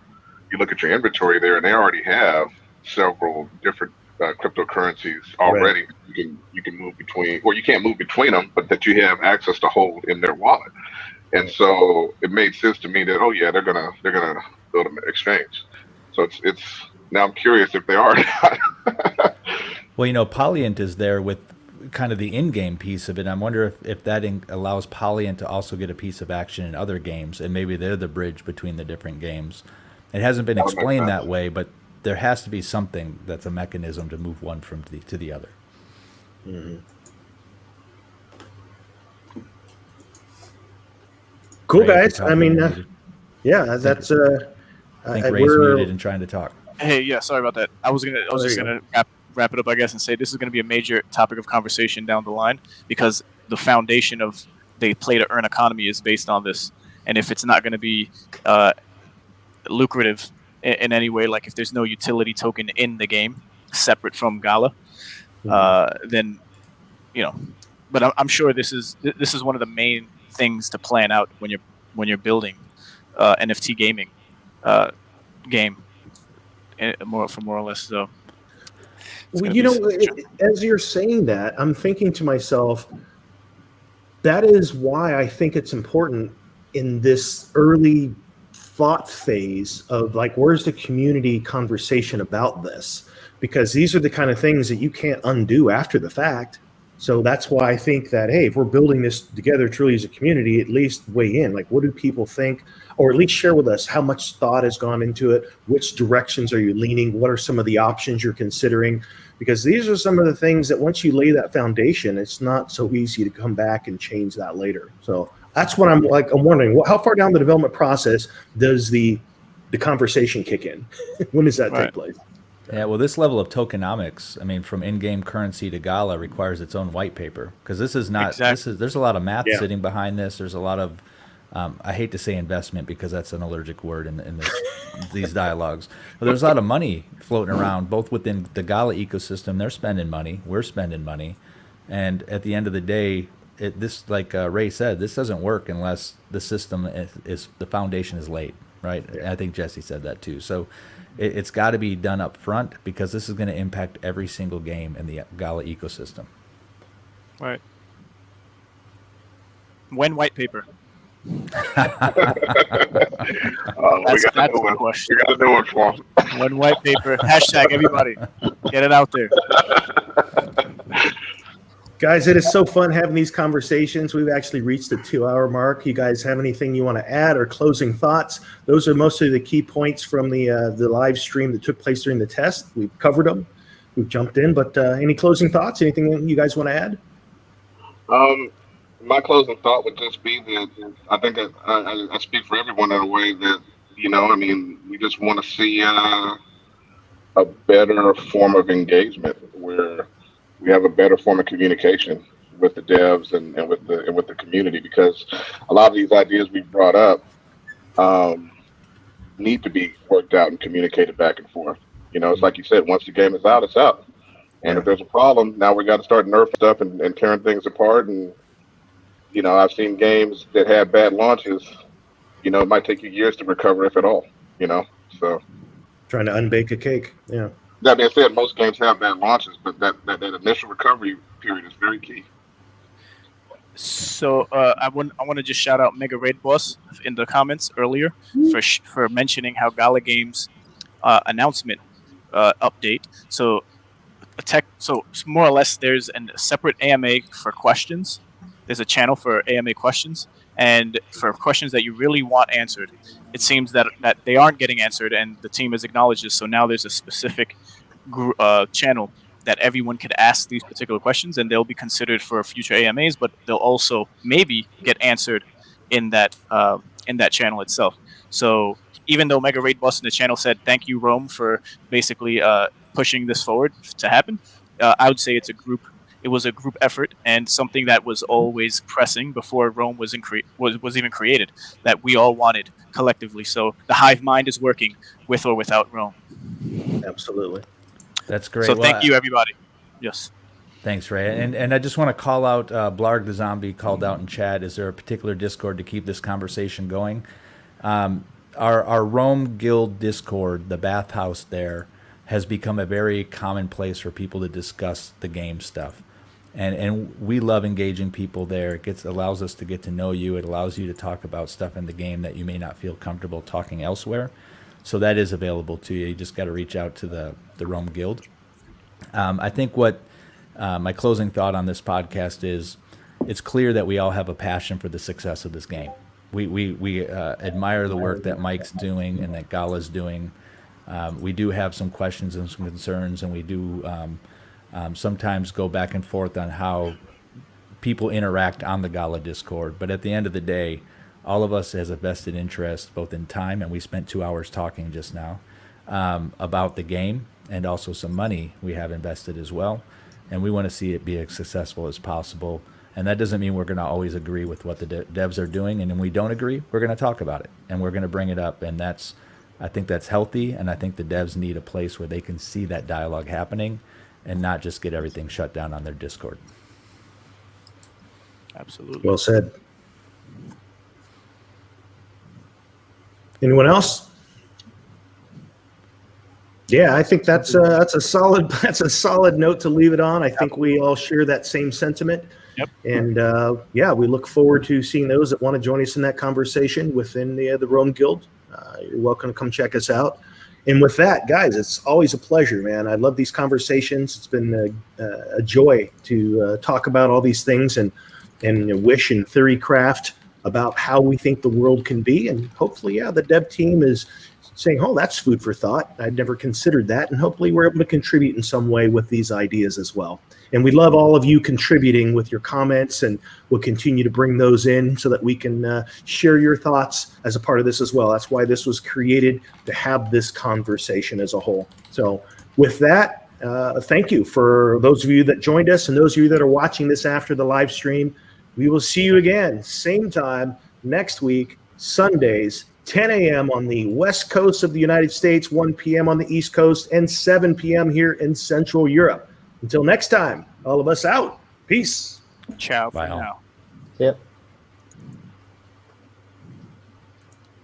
inventory there, and they already have several different cryptocurrencies already. Right. You can move between, or you can't move between them, but that you have access to hold in their wallet. And so it made sense to me that they're gonna build an exchange. So it's now I'm curious if they are. Well, Polyant is there with kind of the in-game piece of it. I wonder if that allows Polyant to also get a piece of action in other games, and maybe they're the bridge between the different games. It hasn't been explained that way, but there has to be something that's a mechanism to move one from to the other. Mm-hmm. Cool, Ray, guys. I mean, that's. I think Ray's muted and trying to talk. Hey, yeah, sorry about that. I was just gonna wrap it up, I guess, and say this is going to be a major topic of conversation down the line, because the foundation of the play to earn economy is based on this. And if it's not going to be lucrative in any way, like if there's no utility token in the game separate from Gala, then but I'm sure this is one of the main things to plan out when you're building NFT gaming game, more or less. So, as you're saying that, I'm thinking to myself, that is why I think it's important in this early thought phase of like, where's the community conversation about this? Because these are the kind of things that you can't undo after the fact. So that's why I think that, hey, if we're building this together truly as a community, at least weigh in. Like, what do people think? Or at least share with us how much thought has gone into it. Which directions are you leaning? What are some of the options you're considering? Because these are some of the things that once you lay that foundation, it's not so easy to come back and change that later. So that's what I'm wondering, how far down the development process does the conversation kick in? When does that take place? Yeah, well, this level of tokenomics, I mean, from in-game currency to Gala, requires its own white paper, because this is not. Exactly. There's a lot of math sitting behind this. There's a lot of, I hate to say investment because that's an allergic word in these dialogues. But there's a lot of money floating around, both within the Gala ecosystem. They're spending money. We're spending money, and at the end of the day, this, like Ray said, this doesn't work unless the system is the foundation is laid, right? Yeah. I think Jesse said that too. So it's got to be done up front, because this is going to impact every single game in the Gala ecosystem. Right. When white paper? That's the question. We got to know it for them. When white paper. Hashtag everybody. Get it out there. Guys, it is so fun having these conversations. We've actually reached the 2-hour mark. You guys have anything you want to add or closing thoughts? Those are mostly the key points from the live stream that took place during the test. We've covered them. We've jumped in, but any closing thoughts? Anything you guys want to add? my closing thought would just be that I think that I speak for everyone in a way that, I mean, we just want to see a better form of engagement where we have a better form of communication with the devs and with the community, because a lot of these ideas we brought up um, need to be worked out and communicated back and forth. It's like you said, once the game is out, it's out. And if there's a problem, now we got to start nerfing stuff and tearing things apart. And I've seen games that had bad launches. It might take you years to recover, if at all. So Trying to unbake a cake. Yeah. that being said, most games have bad launches, but that initial recovery period is very key. So I want to just shout out Mega Raid Boss in the comments earlier for mentioning how Gala Games announcement update. So more or less, there's a separate AMA for questions. There's a channel for AMA questions, and for questions that you really want answered, it seems that they aren't getting answered, and the team has acknowledged this. So now there's a specific channel that everyone could ask these particular questions, and they'll be considered for future AMAs, but they'll also maybe get answered in that channel itself. So even though Mega Raid Boss in the channel said thank you, Rome, for basically pushing this forward to happen, I would say it was a group effort, and something that was always pressing before Rome was even created, that we all wanted collectively. So the hive mind is working with or without Rome. Absolutely. That's great. So thank you, everybody. Yes. Thanks, Ray. And I just want to call out Blarg the Zombie called out in chat. Is there a particular Discord to keep this conversation going? Our Rome Guild Discord, the bathhouse there, has become a very common place for people to discuss the game stuff. And we love engaging people there. It allows us to get to know you. It allows you to talk about stuff in the game that you may not feel comfortable talking elsewhere. So that is available to you. You just got to reach out to the Rome Guild. I think what my closing thought on this podcast is, it's clear that we all have a passion for the success of this game. We admire the work that Mike's doing and that Gala's doing. We do have some questions and some concerns, and we do sometimes go back and forth on how people interact on the Gala Discord. But at the end of the day, all of us has a vested interest, both in time, and we spent 2 hours talking just now, about the game, and also some money we have invested as well. And we want to see it be as successful as possible. And that doesn't mean we're going to always agree with what the devs are doing. And when we don't agree, we're going to talk about it, and we're going to bring it up. And I think that's healthy, and I think the devs need a place where they can see that dialogue happening and not just get everything shut down on their Discord. Absolutely. Well said. Anyone else? Yeah, I think that's a solid note to leave it on. I think we all share that same sentiment. Yep. And we look forward to seeing those that want to join us in that conversation within the Rome Guild. You're welcome to come check us out. And with that, guys, it's always a pleasure, man. I love these conversations. It's been a joy to talk about all these things and wish and theory craft about how we think the world can be. And hopefully, the dev team is saying, oh, that's food for thought. I'd never considered that. And hopefully we're able to contribute in some way with these ideas as well. And we love all of you contributing with your comments, and we'll continue to bring those in so that we can share your thoughts as a part of this as well. That's why this was created, to have this conversation as a whole. So with that, thank you for those of you that joined us, and those of you that are watching this after the live stream. We will see you again, same time next week, Sundays, 10 a.m. on the West Coast of the United States, 1 p.m. on the East Coast, and 7 p.m. here in Central Europe. Until next time, all of us out. Peace. Ciao for Bye all. now. Yep.